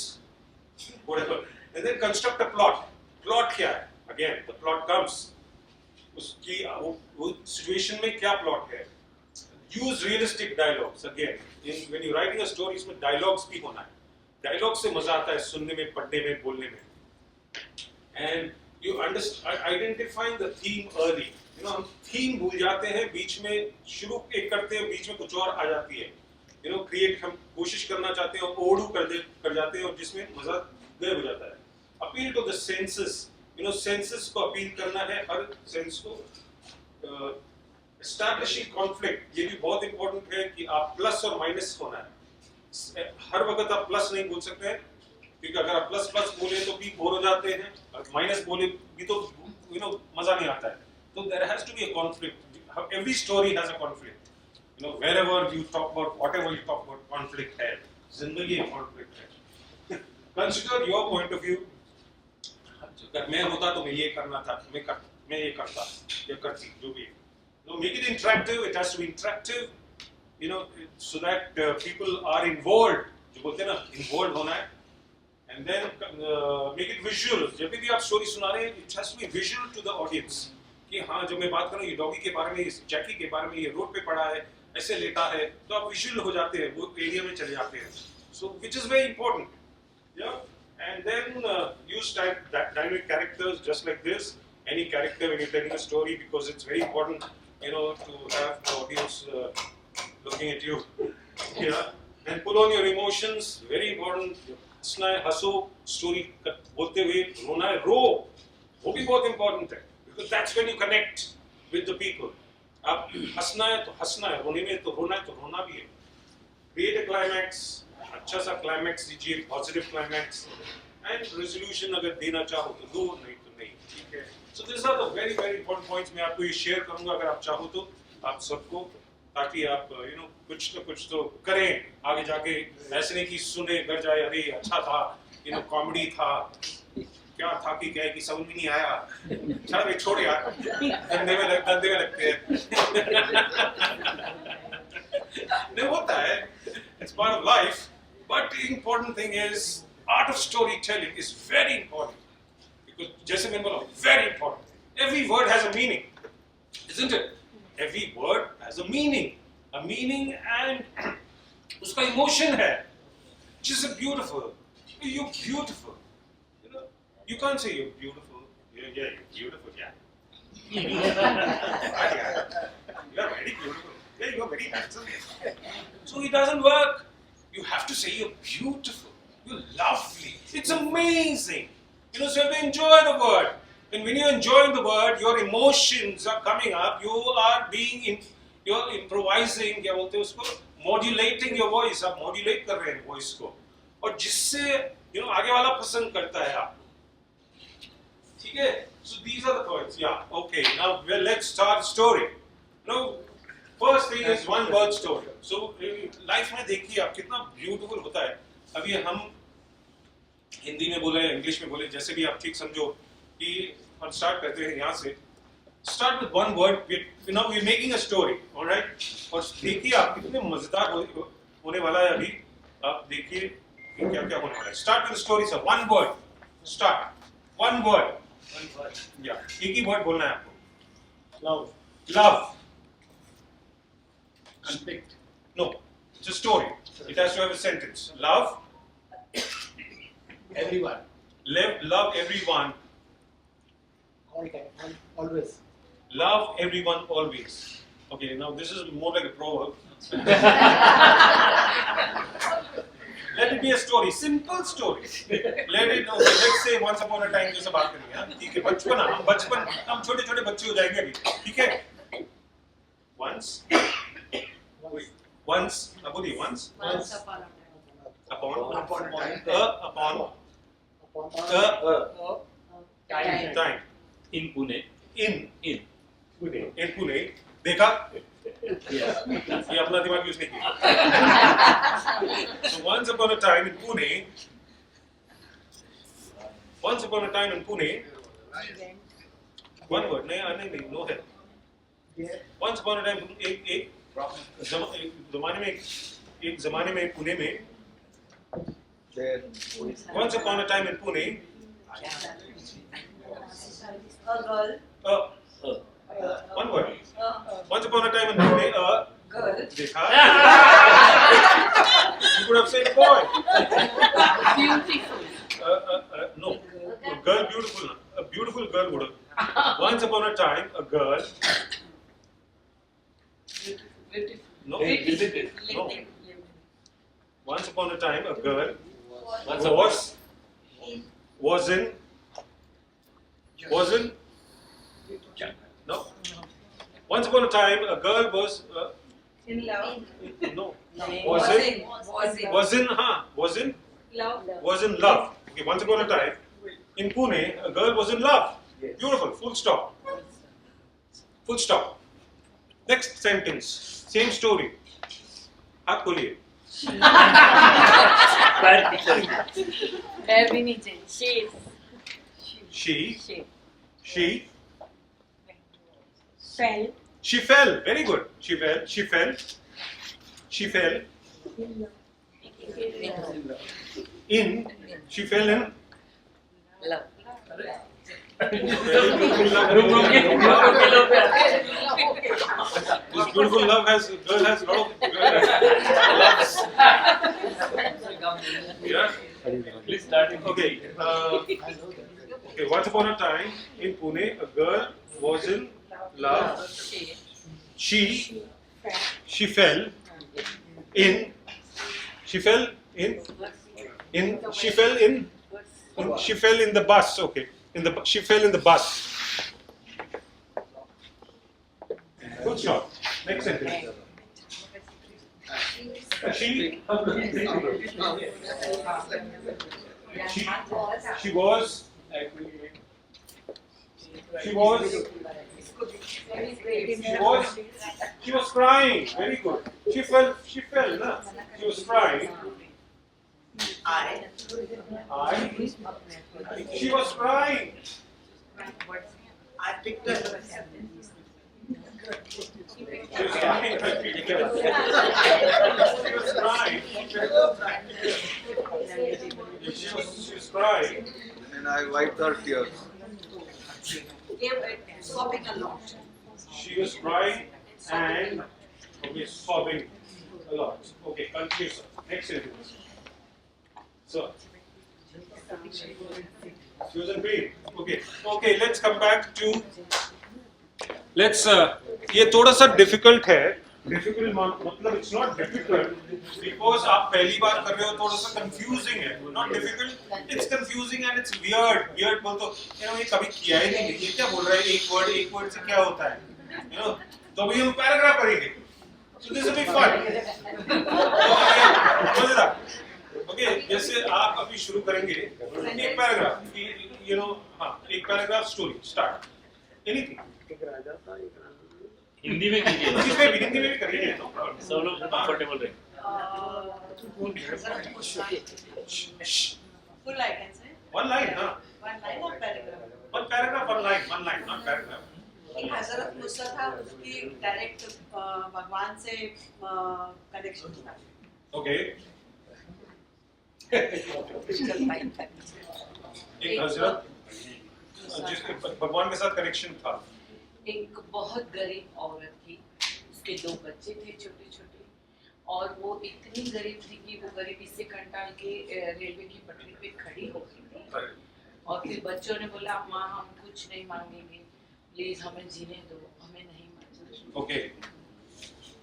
whatever, and then construct a plot. Plot क्या है? Again, the plot comes. उसकी वो situation में क्या plot है? Use realistic dialogues. Again, when you're writing a story, इसमें dialogues भी होना है. Dialogue से मजा आता है सुनने में, पढ़ने में, बोलने में. And you identifying the theme early. हम theme भूल जाते हैं, बीच में शुरू एक करते हैं, बीच में कुछ और आ जाती है. क्रिएट हम कोशिश करना चाहते हैं और ओडू कर जाते हैं, और जिसमें मजा गायब हो जाता है. Appeal to the senses, senses को अपील करना है, हर सेंस को. एस्टैब्लिशिंग कॉन्फ्लिक्ट, ये भी बहुत इंपॉर्टेंट है कि आप प्लस और माइनस होना है. हर वक्त आप प्लस नहीं बोल सकते हैं, क्योंकि अगर आप प्लस प्लस बोले तो भी बोर हो जाते हैं, और माइनस बोले भी तो मजा नहीं आता है. तो there has to be a conflict. Every story has a conflict. Wherever you talk about, whatever you talk about, conflict है, जिंदगी में conflict है. Consider your point of view. अगर मैं होता तो मैं ये करना था, मैं ये करता या करती, जो भी. Make it interactive. It has to be interactive. So that people are involved. जो बोलते हैं ना, involved होना है. And then make it visual. जब भी आप story सुना रहे हैं, it has to be visual to the audience. कि हाँ, जब मैं बात करूँ ये डॉगी के बारे में, जैकी के बारे में, ये रोड पे पड़ा है, ऐसे लेटा है, तो आप विजुअल हो जाते हैं, वो एरिया में चले जाते हैं. So which is very important. And then use dynamic characters just like this. Any character when you're telling a story, because it's very important, to have the audience looking at you. And pull on your emotions, very important. हंसना है, हंसो, स्टोरी बोलते हुए रोना है, रो, वो भी बहुत इंपॉर्टेंट है, because that's when you connect with the people. आप हंसना है तो हंसना है, रोने में तो रोना है तो रोना भी है. क्रिएट अ क्लाइमैक्स, अच्छा सा क्लाइमैक्स दीजिए, पॉजिटिव क्लाइमैक्स, एंड रेजोल्यूशन अगर देना चाहो तो दो, नहीं तो नहीं. ठीक है. So this are the very very important points. मैं आपको ये शेयर करूंगा अगर आप चाहो तो, आप सबको, ताकि आप कुछ तो करें आगे जाके. ऐसे नहीं कि सुने घर जाए, अरे अच्छा था, कॉमेडी था, क्या था कि क्या है कि समझ में नहीं आया, चल भाई छोड़ यार, धंधे में लगते हैं. नहीं होता है, it's part of life, but the important thing is art of storytelling is very important, because जैसे मैंने बोला, very important. Every word has a meaning, isn't it? Every word has a meaning and उसका emotion है, which is beautiful. You're beautiful. You can't say you're beautiful. Yeah, you're beautiful, yeah. You're very beautiful. Yeah, you're very handsome. So it doesn't work. You have to say you're beautiful. You're lovely. It's amazing. So you have to enjoy the word. And when you're enjoying the word, your emotions are coming up. You're improvising, क्या बोलते हैं उसको? Modulating your voice. आप modulate कर रहे हैं voice को. और जिससे आगे वाला पसंद करता है आप. ठीक है? So these are the points. Yeah. Okay. Now let's start a story. Now, first thing is one word story. So life में देखिए आप कितना beautiful होता है. अभी हम हिंदी में बोले, इंग्लिश में बोले, जैसे भी आप ठीक समझो कि हम स्टार्ट करते हैं यहाँ से. Start with one word. Now we're making a story. All right. और देखिए आप कितने मजेदार होने वाला है अभी. आप देखिए क्या क्या होने वाला है. Start with the story, sir. One word. Start. One word. Yeah. एक ही word बोलना है आपको. Love. Love. Conflict. No. It's a story. It has to have a sentence. Love. Everyone. Love everyone. All time. Always. Love everyone always. Okay, now this is more like a proverb. Let it be a story, simple story. Let it, okay, let's say once upon a time जैसे बात करेंगे, हाँ, ठीक है, बचपन, हम छोटे बच्चे हो जाएंगे अभी, ठीक है? Once, अब बोलिए once. Once. Upon a time. In Pune. In Pune. देखा? ये अपना दिमाग यूज नहीं किया. So once upon a time in Pune. One word, नहीं, no है. Once upon a time एक जमाने में पुणे में. Once upon a time in Pune. A girl. One word. Once upon a time in Pune, a Girl. देखा? You could have said boy. Beautiful. No, a girl beautiful. A beautiful girl would have. Once upon a time, a girl. No. No. Once upon a time, a girl was in. No. Once upon a time, a girl was. In love. No. Was in love. Okay, once upon a time, in Pune, a girl was in love. Beautiful. Full stop. Full stop. Next sentence. Same story. हाथ खोलिए. There we need change. She fell. Very good. She fell. She fell in. Love. This beautiful girl has a lot of yeah. Please start in Okay. Okay. Once upon a time in Pune, a girl was in love. She fell in She fell in. She fell in the bus. Okay. She fell in the bus. Good job. Next sentence. She was crying. Very good. She fell, na? She was crying. She was crying. I picked her. She was crying. She was crying. She was crying. And I wiped her tears. Sobbing a lot. She was crying and sobbing a lot. Okay, continue, sir. Next sentence. So, she was in pain. Okay, let's come back to. ये थोड़ा सा डिफिकल्ट है. डिफिकल्ट मतलब it's not difficult because आप पहली बार कर रहे हो, थोड़ा सा confusing है. Not difficult, it's confusing and it's weird. Weird बोल तो ये कभी किया ही नहीं. ये क्या बोल रहा है? एक वर्ड से क्या होता है? तो अभी हम पैराग्राफ करेंगे. So this will be fun. मजेदार. Okay, जैसे आप अभी शुरू करेंगे एक पैराग्राफ. हाँ, एक paragraph story start. Anything. Hindi में कीजिए. हिंदी में भी करिए. सब लोग कंफर्टेबल रहे. Full I can say. One line, huh? One line or paragraph? One paragraph, one line, not paragraph. कि हजरत मूसा था, उसकी डायरेक्ट भगवान से कनेक्शन था. Okay. एक हजरत जिसके भगवान के साथ कनेक्शन था. एक बहुत गरीब औरत थी, उसके 2 बच्चे थे छोटे छोटे, और वो इतनी गरीब थी कि वो गरीबी से कंटाल के रेलवे की पटरी पे खड़ी हो गई थी. और फिर बच्चों ने बोला, माँ हम कुछ नहीं मांगेंगे, प्लीज हमें जीने दो, हमें नहीं मांगना. Okay.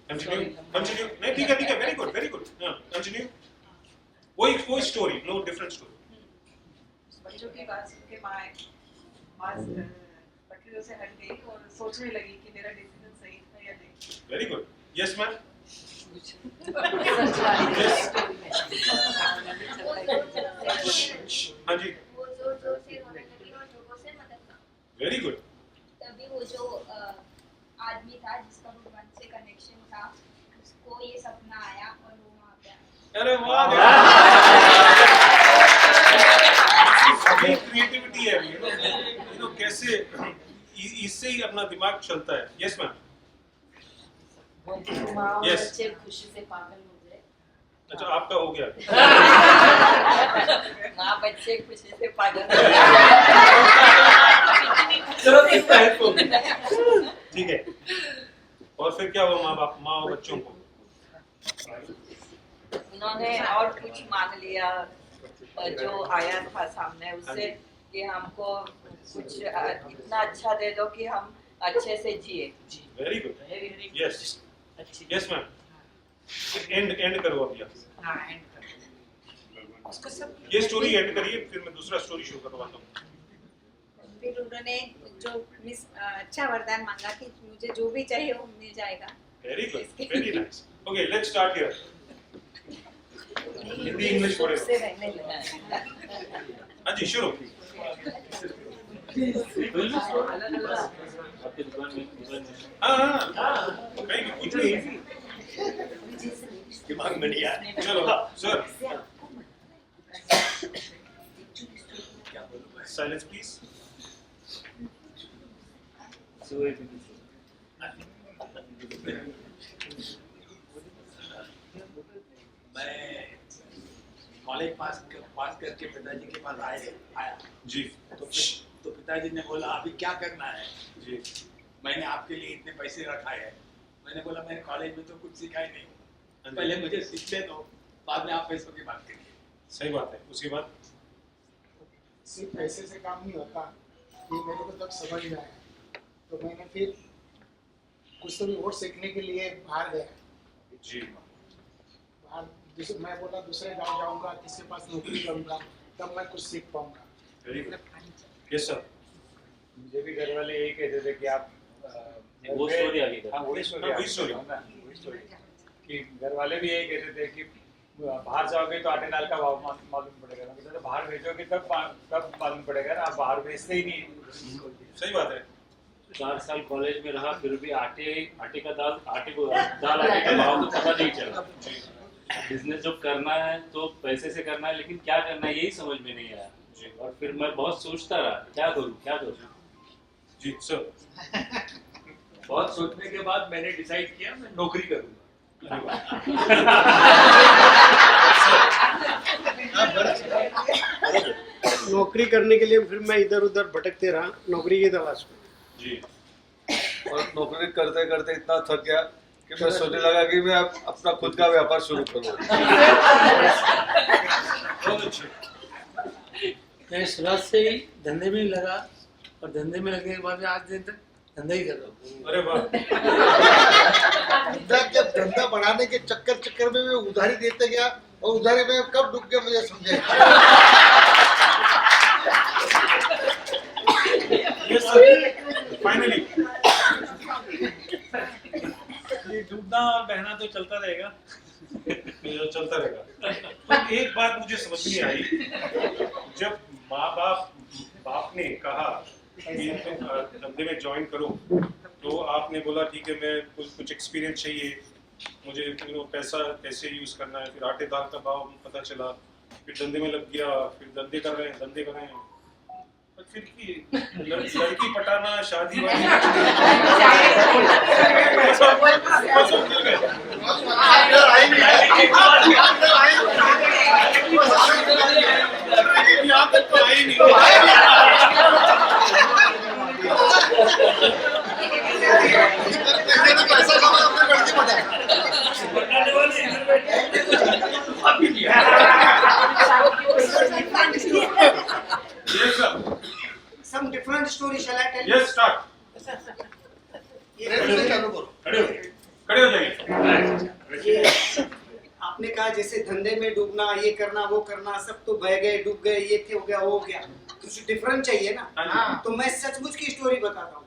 Continue. नहीं ठीक है. Very good. Continue. वही स्टोरी, no different story. बच्चों की बात सुन के माँ पटरियों से हट गई और सोचने लगी कि मेरा डिसीजन सही था या नहीं. Very good. Yes, ma'am. हाँ जी. वो जोर जोर से रोने लगी और लोगों से मदद मांगी. Very good. तभी वो जो आदमी था जिसका भगवान से कनेक्शन था, उसको ये सपना आया और वो वहाँ पे आया. अरे वाह. क्रिएटिविटी है. कैसे इससे ही अपना दिमाग चलता है. Yes, ma'am. Yes. बच्चे खुशी से पागल हो गए. अच्छा, आपका हो गया. माँ बच्चे खुशी से पागल. ठीक है. और फिर क्या हुआ माँ और बच्चों को? उन्होंने और कुछ मांग लिया जो आया था सामने उससे कि हमको कुछ इतना अच्छा दे दो कि हम अच्छे से जिए. Very good. Yes. Yes ma'am. And करो अभी आप. हाँ, एंड ये स्टोरी एंड करिए, फिर मैं दूसरा स्टोरी शुरू करवाता हूँ. फिर उन्होंने जो अच्छा वरदान मांगा कि मुझे जो भी चाहिए वो मिल जाएगा. Very good. Very nice. Okay, let's start here. Hindi English बोले. हाँ जी, शुरू. आपकी दुकान में हाँ कहीं कुछ नहीं. दिमाग में नहीं आया. चलो सर. Silence please. मैं कॉलेज पास करके पिताजी के पास आया जी. तो पिताजी ने बोला अभी क्या करना है जी. मैंने आपके लिए इतने पैसे रखा है. मैंने बोला मैंने कॉलेज में तो कुछ सीखा ही नहीं, पहले मुझे सीखने दो, बाद में आप पैसों की बात करिए. सही बात है. उसके बाद सिर्फ पैसे से काम नहीं होता, ये मेरे को तब समझ में आया. तो मैंने फिर कुछ तो भी और सीखने के लिए बाहर गया. जी. मैं बोला दूसरे गांव जाऊंगा, किसी के पास नौकरी करूंगा, तब मैं कुछ सीख पाऊंगा। Very good. Yes sir. मुझे भी घर वाले यही कहते थे कि आप वो स्टोरी आ गई। हाँ, वही स्टोरी कि घर वाले भी यही कहते थे कि बाहर जाओगे तो आटे दाल का भाव मालूम पड़ेगा। मैं कहता था बाहर भेजोगे तब मालूम पड़ेगा ना, आप बाहर भेजते ही नहीं। सही बात है। 4 साल कॉलेज में रहा, फिर भी आटे का दाल आटे का भाव तो पता नहीं चला। बिजनेस जो करना है तो पैसे से करना है, लेकिन क्या करना है यही समझ में नहीं आया। और फिर मैं बहुत सोचता रहा क्या करूँ। जी सर। बहुत सोचने के बाद मैंने डिसाइड किया मैं नौकरी करूंगा। नौकरी करने के लिए फिर मैं इधर उधर भटकते रहा नौकरी की तलाश में। जी। और नौकरी करते करते इतना थक गया कि मैं सोचने लगा कि मैं अपना खुद का व्यापार शुरू करूँ। मैं शुरुआत से ही धंधे में ही लगा और धंधे में लगने के बाद में आज दिन तक धंधा ही कर रहा हूँ। अरे वाह। जब धंधा बढ़ाने के चक्कर में मैं उधारी देते गया और उधारी में कब डूब गया मुझे समझे। Yes sir. फाइनली। डूबना और बहना तो चलता रहेगा। चलता रहेगा। तो एक बात मुझे समझ नहीं आई, जब बाप ने कहा कि धंधे में ज्वाइन करो, तो आपने बोला ठीक है, मैं कुछ एक्सपीरियंस चाहिए मुझे, पैसा कैसे यूज करना है। फिर आटे दाल का भाव पता चला, फिर धंधे में लग गया, फिर धंधे कर रहे हैं। और फिर की लड़की पटाना, शादी वादी Some different story shall I tell you? Yes, start. खड़े हो जाइए। आपने कहा जैसे धंधे में डूबना, ये करना वो करना, सब तो बह गए, डूब गए, ये हो गया वो हो गया, कुछ डिफरेंट चाहिए ना। तो मैं सचमुच की स्टोरी बताता हूँ।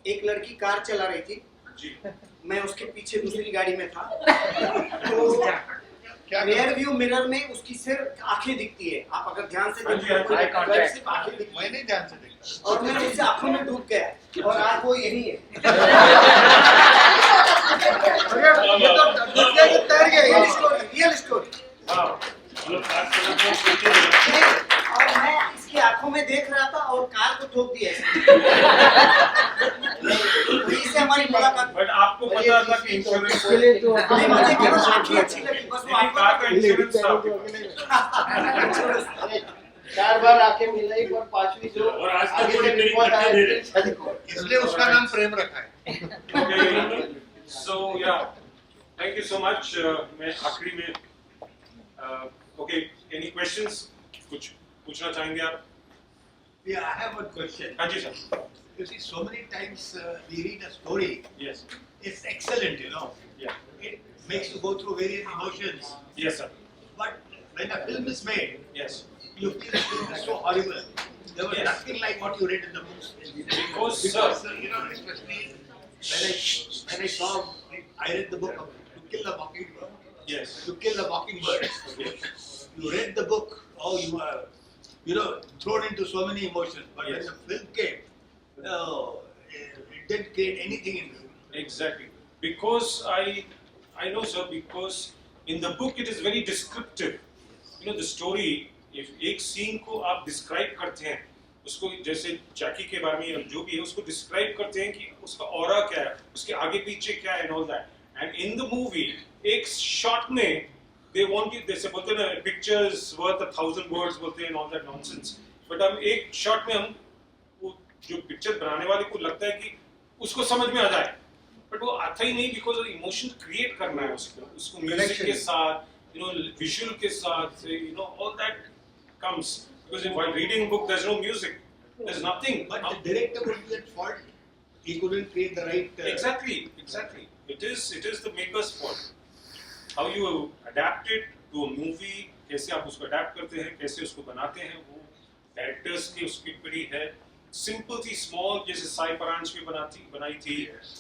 एक लड़की कार चला रही थी, मैं उसके पीछे दूसरी गाड़ी में था। तो रियर व्यू मिरर में उसकी सिर्फ आंखें दिखती है, आप अगर ध्यान से सिर्फ आंखें दिखती है। मैंने ध्यान से देखा और मैं उससे आंखों में डूब गया और आज वो यही है। तैर गया। Real story. और मैं इसकी आंखों में देख रहा था और कार को ठोक दिया। इससे हमारी मुलाकात। बट आपको पता था कि इंश्योरेंस के लिए तो नहीं, मुझे केवल आंखें अच्छी लगी, बस वो कार का इंश्योरेंस था। 4 बार आंखें मिल रही पर 5वीं जो और आज तक कोई रिपोर्ट आ रही है, इसलिए उसका नाम प्रेम रखा है। So yeah, thank you so much. मैं आखिरी में okay, any questions? कुछ पूछना चाहेंगे आप? Yeah, I have one question. हाँ जी sir. You see, so many times we read a story. Yes. It's excellent, you know. Yeah. It makes you go through various emotions. Yes sir. But when a film is made, Yes. you feel the film is so horrible. There was Yes. nothing like what you read in the books. Because You know, especially when I saw, I read the book of To Kill a Mockingbird. Yes. To Kill a Mockingbird. You read the book, oh, you were, you know, thrown into so many emotions. But Yes. when the film came, it didn't create anything in you. Exactly. Because I know sir, because in the book it is very descriptive. You know the story. If एक scene को आप describe करते हैं, उसको जैसे जैकी के बारे में या जो भी है उसको describe करते हैं कि उसका aura क्या है, उसके आगे पीछे क्या है and all that. And in the movie एक shot में they want you, जैसे बोलते हैं ना pictures worth 1,000 words बोलते हैं and all that nonsense. But हम एक shot में हम वो जो picture बनाने वाले को लगता है कि उसको समझ में आ जाए, but वो आता ही नहीं because emotion create करना है उसको music के साथ, you know, visual के साथ, you know, all that comes because while reading a book there's no music, there's nothing. But the director would be at fault. He couldn't create the right. Exactly. It is the maker's fault. How you adapt it to a movie, कैसे आप उसको adapt करते हैं, कैसे उसको बनाते हैं, वो characters की उसकी पड़ी है. Simple थी, small, जैसे साई परांच भी बनाई थी,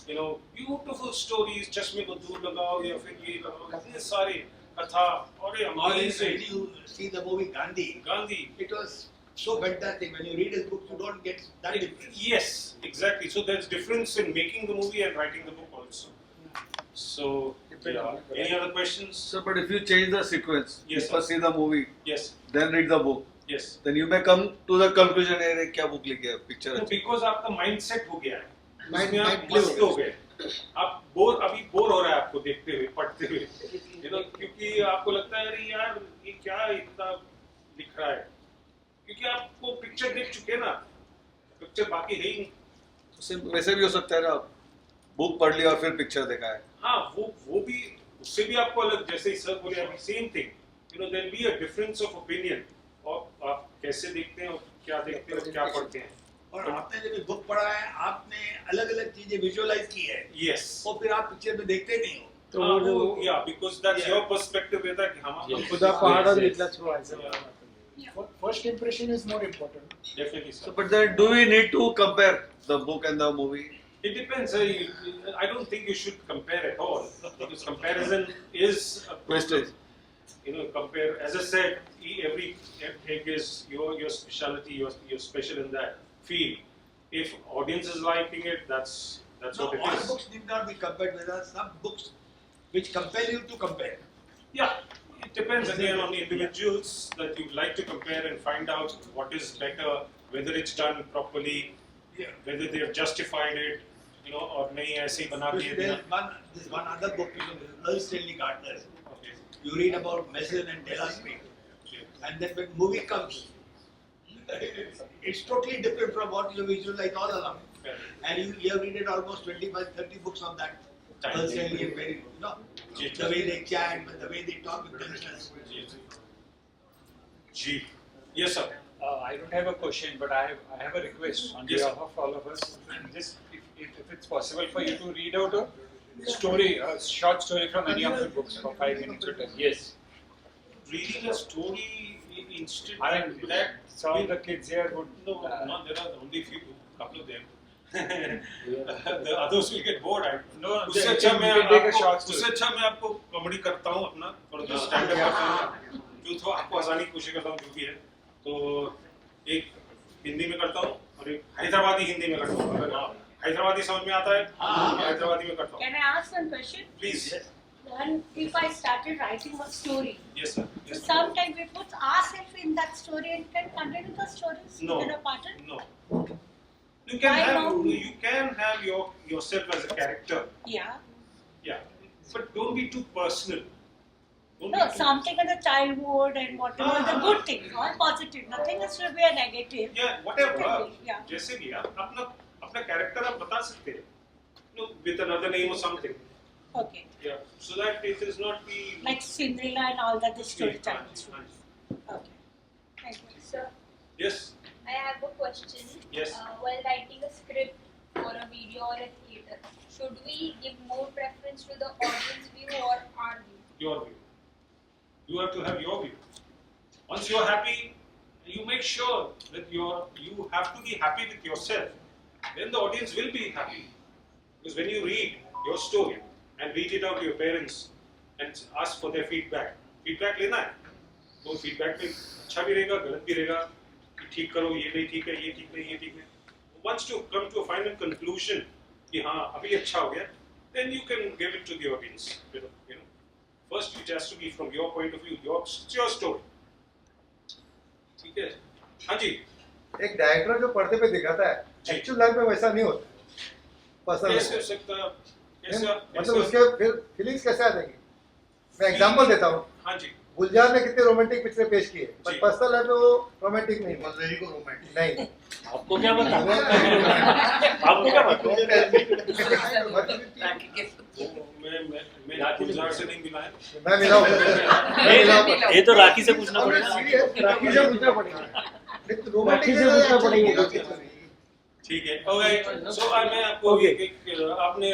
you know, beautiful stories, चश्मे को दूर लगाओ या फिर ये लगाओ, इतने सारे कथा, और ये amazing. When you see the movie Gandhi, it was so fantastic. When you read his books, you don't get that difference. Yes, exactly. So there's difference in making the movie and writing the book also. So, yeah. Any other questions? So, but if you change the sequence, Yes, you first see the movie, Yes, then read the book, yes. then you may come to the conclusion, अरे क्या book लिखी है, picture No, अच्छी। because आपका mindset हो गया है. Mind उसमें आप clear मस्त हो हो गए. आप बोर हो रहा है आपको देखते हुए, पढ़ते हुए. You know, क्योंकि आपको लगता है अरे यार ये क्या इतना लिख रहा है. क्योंकि आपको पिक्चर देख चुके हैं ना. पिक्चर बाकी है ही नहीं. वैसे भी हो सकता है ना, बुक पढ़ लिया और फिर पिक्चर देखा है। हाँ, वो भी उससे भी आपको अलग, जैसे ही सर बोले अभी same thing, you know there be a difference of opinion, और आप कैसे देखते हैं और क्या देखते हैं और क्या पढ़ते हैं। और आपने जब बुक पढ़ा है, आपने अलग अलग चीजें विजुअलाइज की है, यस, और फिर आप पिक्चर में देखते नहीं हो, तो वो या बिकॉज़ दैट्स योर पर्सपेक्टिव रहता है कि हम खुद आप पहाड़ और इतना through answer first impression is more important definitely So, sir. but then do we need to compare the book and the movie? It depends. I don't think you should compare at all, because comparison is a Wastage. You know, compare. As I said, everything is your specialty. You're special in that field. If audience is liking it, that's No, what it all is. books need not be compared. There are some books which compel you to compare. Yeah, it depends again on the individuals that you like to compare and find out what is better, whether it's done properly, whether they have justified it, you know, or nahi aise hi bana diye. There's one other book, Earl Stanley Gardner. Okay. You read about Mason and Della Smith, and then when movie comes, it's totally different from what you visualize all along. And you have read almost 25-30 books on that. Earl Stanley is very good, you know, the way they chat, the way they talk with themselves. Ji. Yes, sir. I don't have a question, but I have a request on Yes, behalf of all of us. Just if it's possible for you to read out a story, a short story from any of the books for 5 minutes or 10. Yes. Reading a story instant. I mean, that some of the kids here would. no, there are only few, couple of them. The others will get bored. No, उससे they अच्छा can मैं take a आपको short story. उससे अच्छा मैं आपको कॉमेडी करता हूँ अपना, और जो स्टैंड अप करता हूँ, जो तो आपको हंसाने की कोशिश करता हूँ, जो भी है, तो एक हिंदी में करता हूँ और एक हैदराबादी हिंदी में करता हूँ। अगर हैदराबादी समझ में आता है तो मैं हैदराबादी में करता हूँ। Can I ask one question? Please. When if I started writing a story, Yes, sir. so Yes, sir. sometimes we put ourselves in that story and can continue the stories No. within a pattern. No. You can Why have not? yourself as a character. Yeah. Yeah. But don't be too personal. Don't No, be too- something in the childhood and whatever the good things, all positive. Nothing is to be a negative. Yeah, whatever. Yeah. जैसे भी आप अपना character आप बता सकते हैं. No, with another name or something. Okay. Yeah. So that it is not the. Like Cinderella and all that, the story हाँ, time. हाँ. Okay. Thank you. Sir, Yes. I have a question. Yes. While writing a script for a video or a theatre, should we give more preference to the audience view or our view? Your view. You have to have your view. Once you are happy, you make sure that you have to be happy with yourself. Then the audience will be happy. Because when you read your story and read it out to your parents and ask for their feedback लेना है. तो feedback में अच्छा भी रहेगा, गलत भी रहेगा. कि ठीक करो, ये नहीं ठीक है, ये ठीक नहीं, ये ठीक नहीं. Once you come to a final conclusion कि हाँ अभी अच्छा हो गया, then you can give it to the audience. You know. First, it has to be from your point of view, your story. ठीक है? हाँ जी. एक डायरेक्टर जो पर्दे पे दिखाता है, एक्चुअल लाइफ में वैसा नहीं होता। पर्सनल कैसे हो सकता है? मतलब उसके फिर फीलिंग्स कैसे आ जाएंगी? मैं एग्जांपल देता हूँ। हाँ जी. गुलजार ने कितने रोमांटिक पिक्चरें पेश की है, पर पर्सनल लाइफ में वो रोमांटिक नहीं है। वेरी गुड रोमांटिक नहीं। आपको क्या पता? आपको क्या पता? मैं गुलजार से नहीं मिला है। मैं मिला हूँ। ये तो राखी से पूछना पड़ेगा। राखी से पूछना पड़ेगा। रोमांटिक से पूछना पड़ेगा। ठीक है। ओके। सो मैं आपको आपने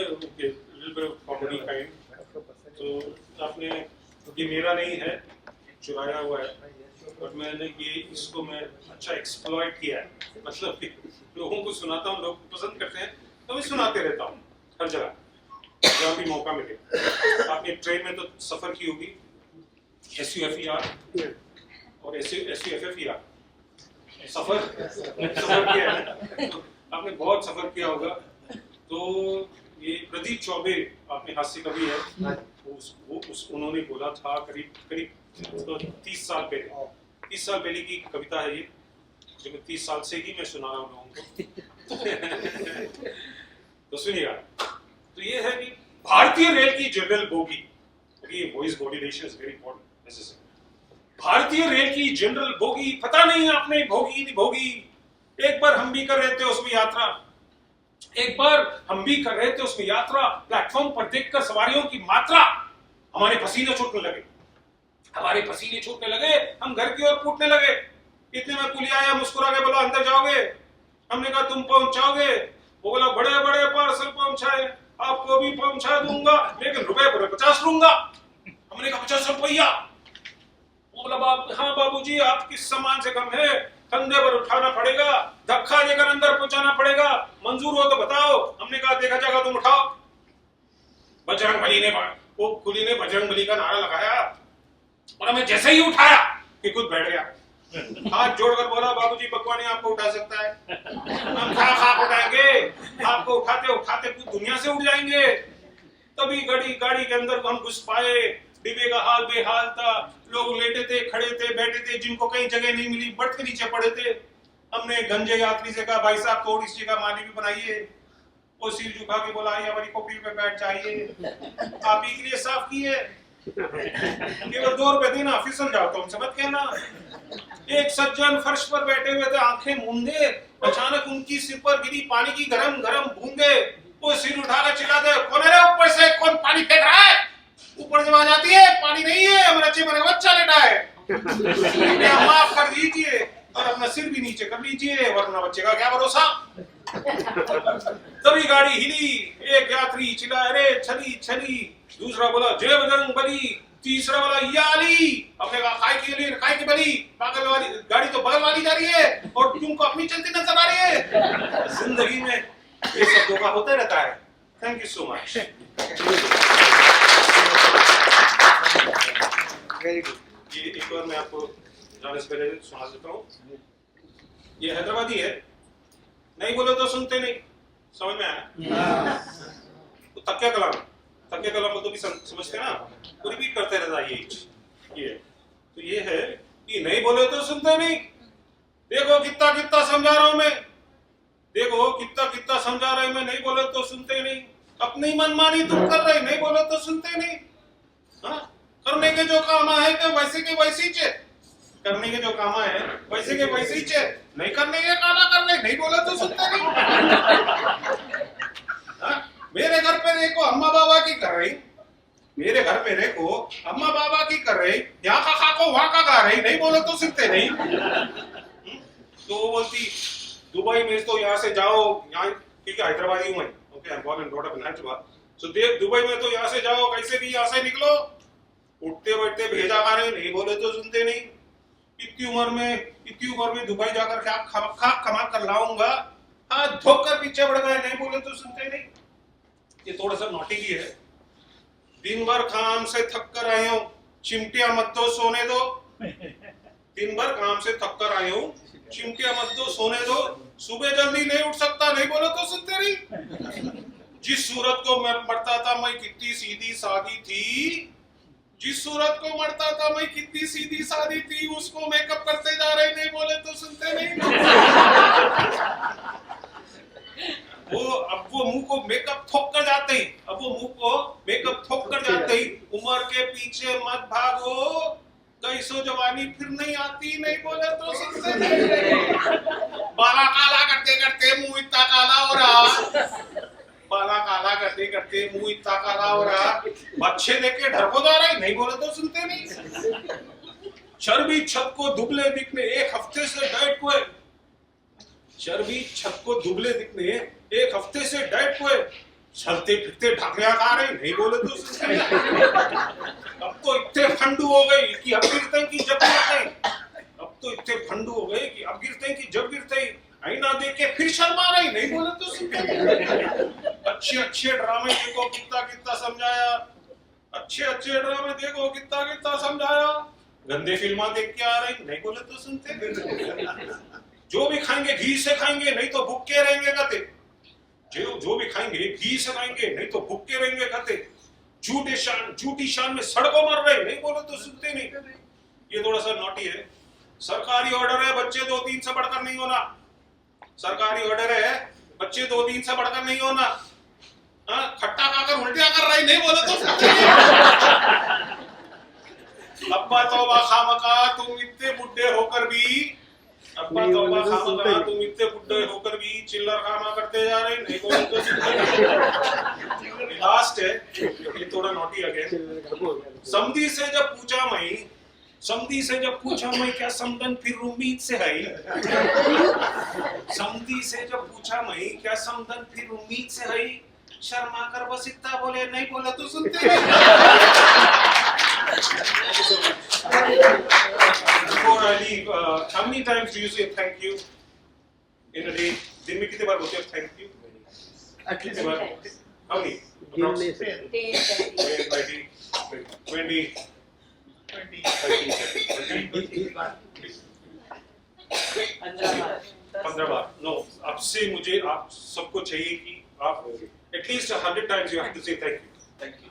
little bit of comedy kind. तो आपने ये मेरा नहीं है, चुराया हुआ है, और मैंने ये इसको मैं अच्छा एक्सप्लॉइट किया है, मतलब कि लोगों को सुनाता हूँ, लोग पसंद करते हैं तो मैं सुनाते रहता हूँ हर जगह जहाँ भी मौका मिले। आपने ट्रेन में तो सफ़र की होगी, SUFER और SUFFER, सफ़र किया है, तो आपने बहुत सफ़र किया होगा। तो ये प्रदीप चौबे, आपने हास्य कवि है, उन्होंने बोला था करीब तो 30 साल पहले की कविता है ये, जो मैं 30 साल से ही मैं सुना रहा हूँ लोगों को। तो सुनिएगा। तो ये है कि भारतीय रेल की जनरल बोगी, ये voice modulation is very important necessary. भारतीय रेल की जनरल बोगी, पता नहीं आपने भोगी नहीं भोगी, एक बार हम भी कर रहे थे उसमें यात्रा, प्लेटफॉर्म पर देखकर सवारियों की मात्रा हमारे पसीने छूटने लगे, हम घर की ओर कूदने लगे। इतने में कुली आया, मुस्कुरा के बोला अंदर जाओगे? हमने कहा तुम पहुंचाओगे? वो बोला बड़े बड़े पार्सल पहुंचाए, आपको भी पहुंचा दूंगा, लेकिन रुपए पूरे 50 लूंगा। हमने कहा 50 रुपया? वो बोला हाँ बाबूजी, आपकी सामान से कम है, कंधे पर उठाना पड़ेगा, धक्का देकर अंदर पहुंचाना पड़ेगा, मंजूर हो तो बताओ। हमने कहा देखा जाएगा, तुम उठाओ। वो कुली ने बजरंग बली का नारा लगाया, और हमें जैसे ही उठाया कि खुद बैठ गया, हाथ जोड़कर बोला बाबूजी भगवान आपको उठा सकता है, हम खा उठाएंगे, आपको उठाते उठाते पूरी दुनिया से उठ जाएंगे। तभी गाड़ी के अंदर हम घुस पाए, डिब्बे का हाल बेहाल था, लोग लेटे थे, खड़े थे, बैठे थे, जिनको कहीं जगह नहीं मिली बर्थ के नीचे पड़े थे। हमने गंजे यात्री से कहा भाई साहब थोड़ी सी जगह मानी भी बनाइए। वो सिर झुका के बोला आइए हमारी कॉपी पे बैठ जाइए, आप ही के लिए साफ किए, केवल 2 रुपए देना, फिसल जाओ तो हमसे मत कहना। एक सज्जन फर्श पर बैठे हुए थे, आंखें मूंदे, अचानक उनकी सिर पर गिरी पानी की गरम गरम बूंदे। वो सिर उठाकर चिल्लाते कौन है ऊपर से, कौन पानी फेंक रहा है? ऊपर से आवाज आती है पानी नहीं है, हमारा बच्चा लेटा है, माफ कर दीजिए और अपना सिर भी नीचे कर लीजिए, वरना बच्चे का क्या भरोसा। तभी गाड़ी हिली, एक यात्री चिल्ला अरे छली, दूसरा बोला जय बजरंग बली, तीसरा बोला या अली। अपने कहा काय की बली, पागल वाली गाड़ी तो बगल वाली जा रही है और तुमको अपनी चलती नजर आ रही है। जिंदगी में ये सब धोखा होता रहता है। Thank you so much. Very good. ये एक बार मैं आपको जाने से पहले सुना देता हूँ। ये हैदराबादी है, नहीं बोले तो सुनते नहीं, समझ में आया? तो तकिया कलाम तो भी समझते ना, वो रिपीट करते रहता है ये। तो ये है कि नहीं बोले तो सुनते नहीं। देखो कितना समझा रहा हूं मैं, नहीं बोले तो सुनते नहीं। अपनी मनमानी तुम कर रहे, नहीं बोले तो सुनते नहीं। हाँ, करने के जो काम है तो वैसे के वैसे ही करने के जो काम है वैसे के वैसे ही नहीं करने के काला कर रहे, नहीं बोले तो सुनते नहीं। मेरे घर पे देखो अम्मा बाबा की कर रही, यहाँ का खा को वहां का गा रही, नहीं बोले तो सुनते नहीं। तो वो बोलती दुबई में तो यहाँ से जाओ, यहाँ ठीक है हैदराबादी हूँ मैं, okay I am born and brought up in Hyderabad. So Dubai में तो यहाँ से जाओ, कैसे भी यहाँ से निकलो, उठते बैठते भेजा खा रहे, नहीं बोले तो सुनते नहीं। इतनी उम्र में दुबई जाकर क्या कमा कर लाऊंगा, हाथ धोकर पीछे बढ़ गए, नहीं बोले तो सुनते नहीं। ये थोड़ा सा नोटी भी है। दिन भर काम से थक कर आए हूँ, चिमटियां मत दो सोने दो। दिन भर काम से थक कर आए हूँ, चिमटियां मत दो सोने दो। सुबह जल्दी नहीं उठ सकता, नहीं बोले तो सुनते नहीं। जिस सूरत को मैं मरता था मैं कितनी सीधी सादी थी, उसको मेकअप करते जा रहे, नहीं बोले तो सुनते नहीं। वो मुंह को मेकअप ठोक कर जाते ही, उम्र के पीछे मत भागो, कैसो जवानी फिर नहीं आती, नहीं बोले तो सुनते नहीं। बाला काला करते करते मुंह इतना काला हो रहा, बच्चे देख के डर को जा रहे, नहीं बोले तो सुनते नहीं। चर्बी छत को दुबले दिखने एक हफ्ते से डाइट हुए, चलते फिरते ढकलिया खा रहे, नहीं बोले तो सुनते नहीं। अब तो इतने फंडू हो गए कि अब गिरते हैं कि जब गिरते हैं। अब तो इतने फंडू हो गए कि अब गिरते हैं कि जब गिरते हैं। आईना देख के फिर शर्मा रहे, नहीं बोले तो सुनते नहीं। अच्छे अच्छे ड्रामे देखो, कितना कितना समझाया। अच्छे अच्छे ड्रामे देखो, कितना कितना समझाया। गंदे फिल्मा देख के आ रहे, नहीं बोले तो सुनते नहीं। जो भी खाएंगे घी से खाएंगे, नहीं तो भूखे रहेंगे कहते। जो भी खाएंगे घी से खाएंगे, नहीं तो भूखे रहेंगे कहते। झूठी शान में सड़कों मर रहे, नहीं बोले तो सुनते नहीं। ये थोड़ा सा नॉटी है। सरकारी ऑर्डर है, बच्चे 2-3 से बढ़कर नहीं होना। सरकारी ऑर्डर है, बच्चे 2-3 से बढ़कर नहीं होना। खट्टा खाकर उल्टियां कर रहे, नहीं बोले तो अब्बा तौबा खामका तुम इतने बुढ़े होकर भी, अब्बा तौबा खामका तुम इतने बुढ़े होकर भी चिल्लर खाना करते जा रहे, नहीं बोले तो लास्ट है, ये थोड़ा नोटी अगेन। समधी से जब पूछा मैं क्या समदन फिर उम्मीद से है। समधी से जब पूछा मैं क्या समदन फिर उम्मीद से है। शर्मा कर बस इतना बोले, नहीं बोले तो सुनते नहीं। Before I leave, how many times do you say thank you in a day? दिन में कितने बार बोलते हो thank you? At least 10 times. How many? 10, 20, 15 bar. No, अब से मुझे आप सबको चाहिए कि आप at least 100 times you have to say thank you. Thank you.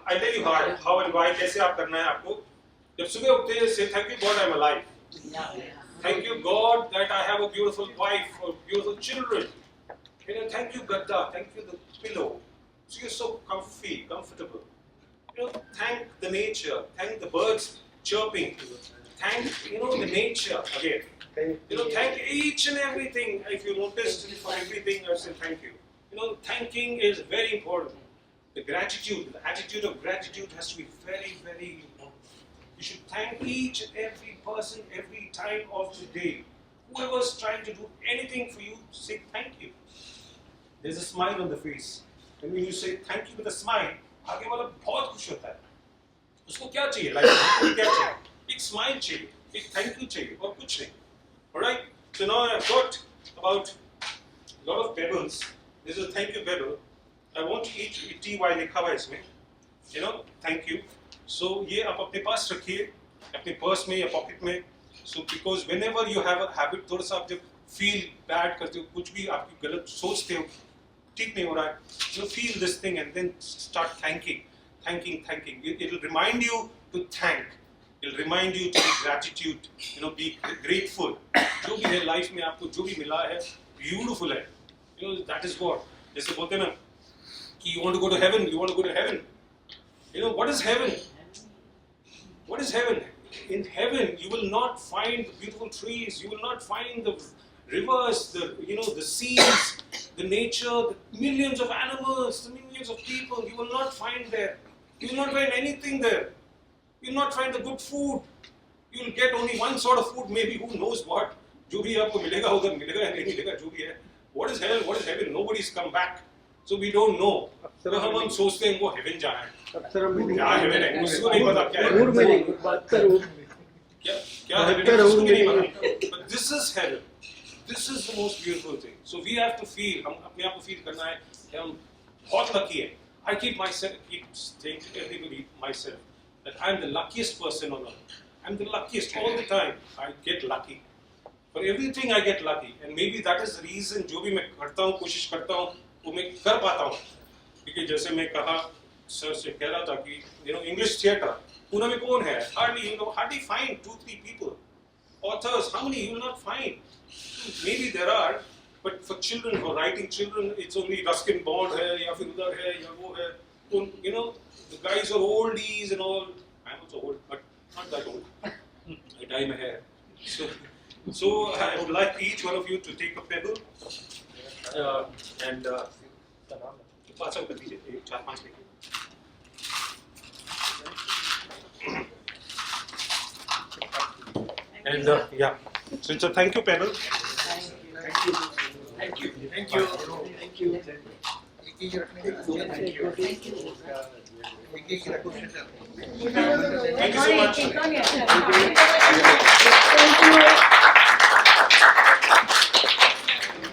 I tell you how and why, कैसे आप करना है आपको। जब सुबह उठते हैं, say thank you God I'm alive. Thank you God that I have a beautiful wife or beautiful children. You know, thank you Gadda, thank you the pillow. So you're so comfy, comfortable. You know, thank the nature, thank the birds chirping, thank the nature again. Thank each and everything. If you noticed, for everything I say thank you. Thanking is very important. The gratitude, the attitude of gratitude has to be very, very important. You should thank each and every person every time of the day. Whoever's trying to do anything for you, say thank you. There's a smile on the face. And when you say thank you with a smile, आगे वाला बहुत खुश होता है। उसको क्या चाहिए? लाइफ क्या चाहिए? एक स्माइल चाहिए, एक थैंक यू चाहिए और कुछ नहीं। Alright? So now I've got about a lot of pebbles. This is a thank you pebble. I want each TY लिखा हुआ है इसमें. Thank you. So ये आप अपने पास रखिए, अपने पर्स में या पॉकेट में. So because whenever you have a habit, थोड़ा सा आप जब feel bad करते हो, कुछ भी आपकी गलत सोचते हो, ठीक नहीं हो रहा है, feel this thing and then start thanking. It will remind you to thank. It will remind you to be gratitude. Be grateful. जो भी है लाइफ में आपको जो भी मिला है, beautiful है. That is what. जैसे बोलते हैं ना कि you want to go to heaven. You want to go to heaven. What is heaven? What is heaven? In heaven, you will not find the beautiful trees. You will not find the rivers, the seas, the nature, the millions of animals, the millions of people. You will not find there. You will not find anything there. You will not find the good food. You will get only one sort of food, maybe who knows what. जो भी आपको मिलेगा उधर मिलेगा या नहीं मिलेगा जो भी है. What is hell? What is heaven? Nobody's come back. So we don't know. तो हम सोचते हैं वो heaven जाना है. क्या heaven है? उसको नहीं पता क्या है. क्या heaven है? उसको नहीं पता. But this is heaven. This is the most beautiful thing. So we have to feel. हम अपने आप को feel करना है कि हम बहुत lucky हैं. I keep saying to everybody myself that I'm the luckiest person on earth. I'm the luckiest all the time. I get lucky. For everything I get lucky, and maybe that is the reason. जो भी मैं करता हूँ, कोशिश करता हूँ, वो मैं कर पाता हूँ. क्योंकि जैसे मैं कहा, सर से कह रहा था कि English theatre, पुणे में कौन है? Hardly find 2-3 people. Authors, how many you will not find? Maybe there are, but for children, for writing children, it's only Ruskin Bond है या फिर उधर है या वो है. The guys are oldies and all. I'm also old, but not that old. I dye my hair. So I would like each one of you to take a pebble and pass out कर दीजिए 4-5 लेके. And yeah, so it's a thank you pebble. Thank you. Thank you so much.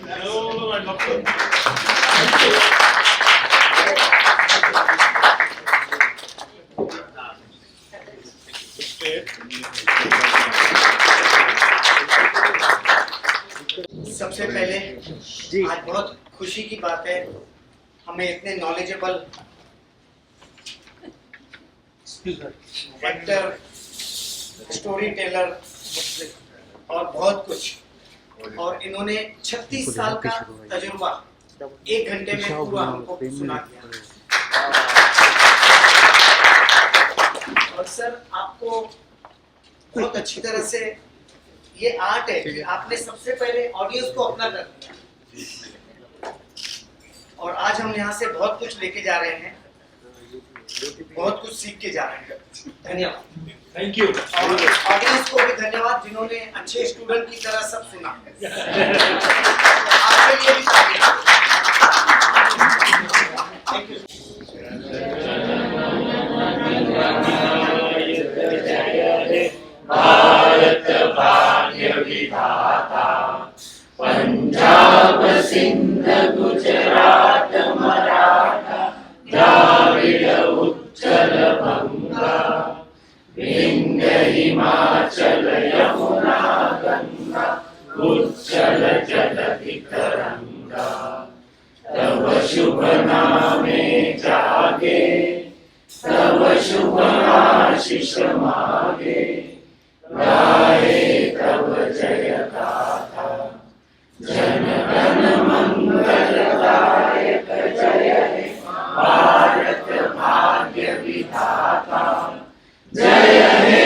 No, I love that. सबसे पहले आज बहुत खुशी की बात है, हमें इतने नॉलेजेबल एक्टर, स्टोरी टेलर और बहुत कुछ, और इन्होंने 36 साल का तजुर्बा 1 घंटे में पूरा हमको सुना दिया। और सर आपको बहुत अच्छी तरह से ये आर्ट है कि आपने सबसे पहले ऑडियंस को अपना कर दिया, और आज हम यहाँ से बहुत कुछ लेके जा रहे हैं, बहुत कुछ सीख के जा रहे हैं। धन्यवाद। Thank you. और ऑडियंस को भी धन्यवाद जिन्होंने अच्छे स्टूडेंट की तरह सब सुना। आपके लिए भी तालियां। Thank you. भारत भाग्य विधाता, पंजाब सिंध गुजरात मराठा, द्राविड उत्कल बंगा, विंध्य हिमाचल यमुना गंगा, उच्चल जलधि तरंगा, तव शुभ नामे जागे, तव शुभ आशीष मागे, गाए तव जय गाथा, जन गण मंगलदायक जय हे भारत भाग्य विधाता, जय हे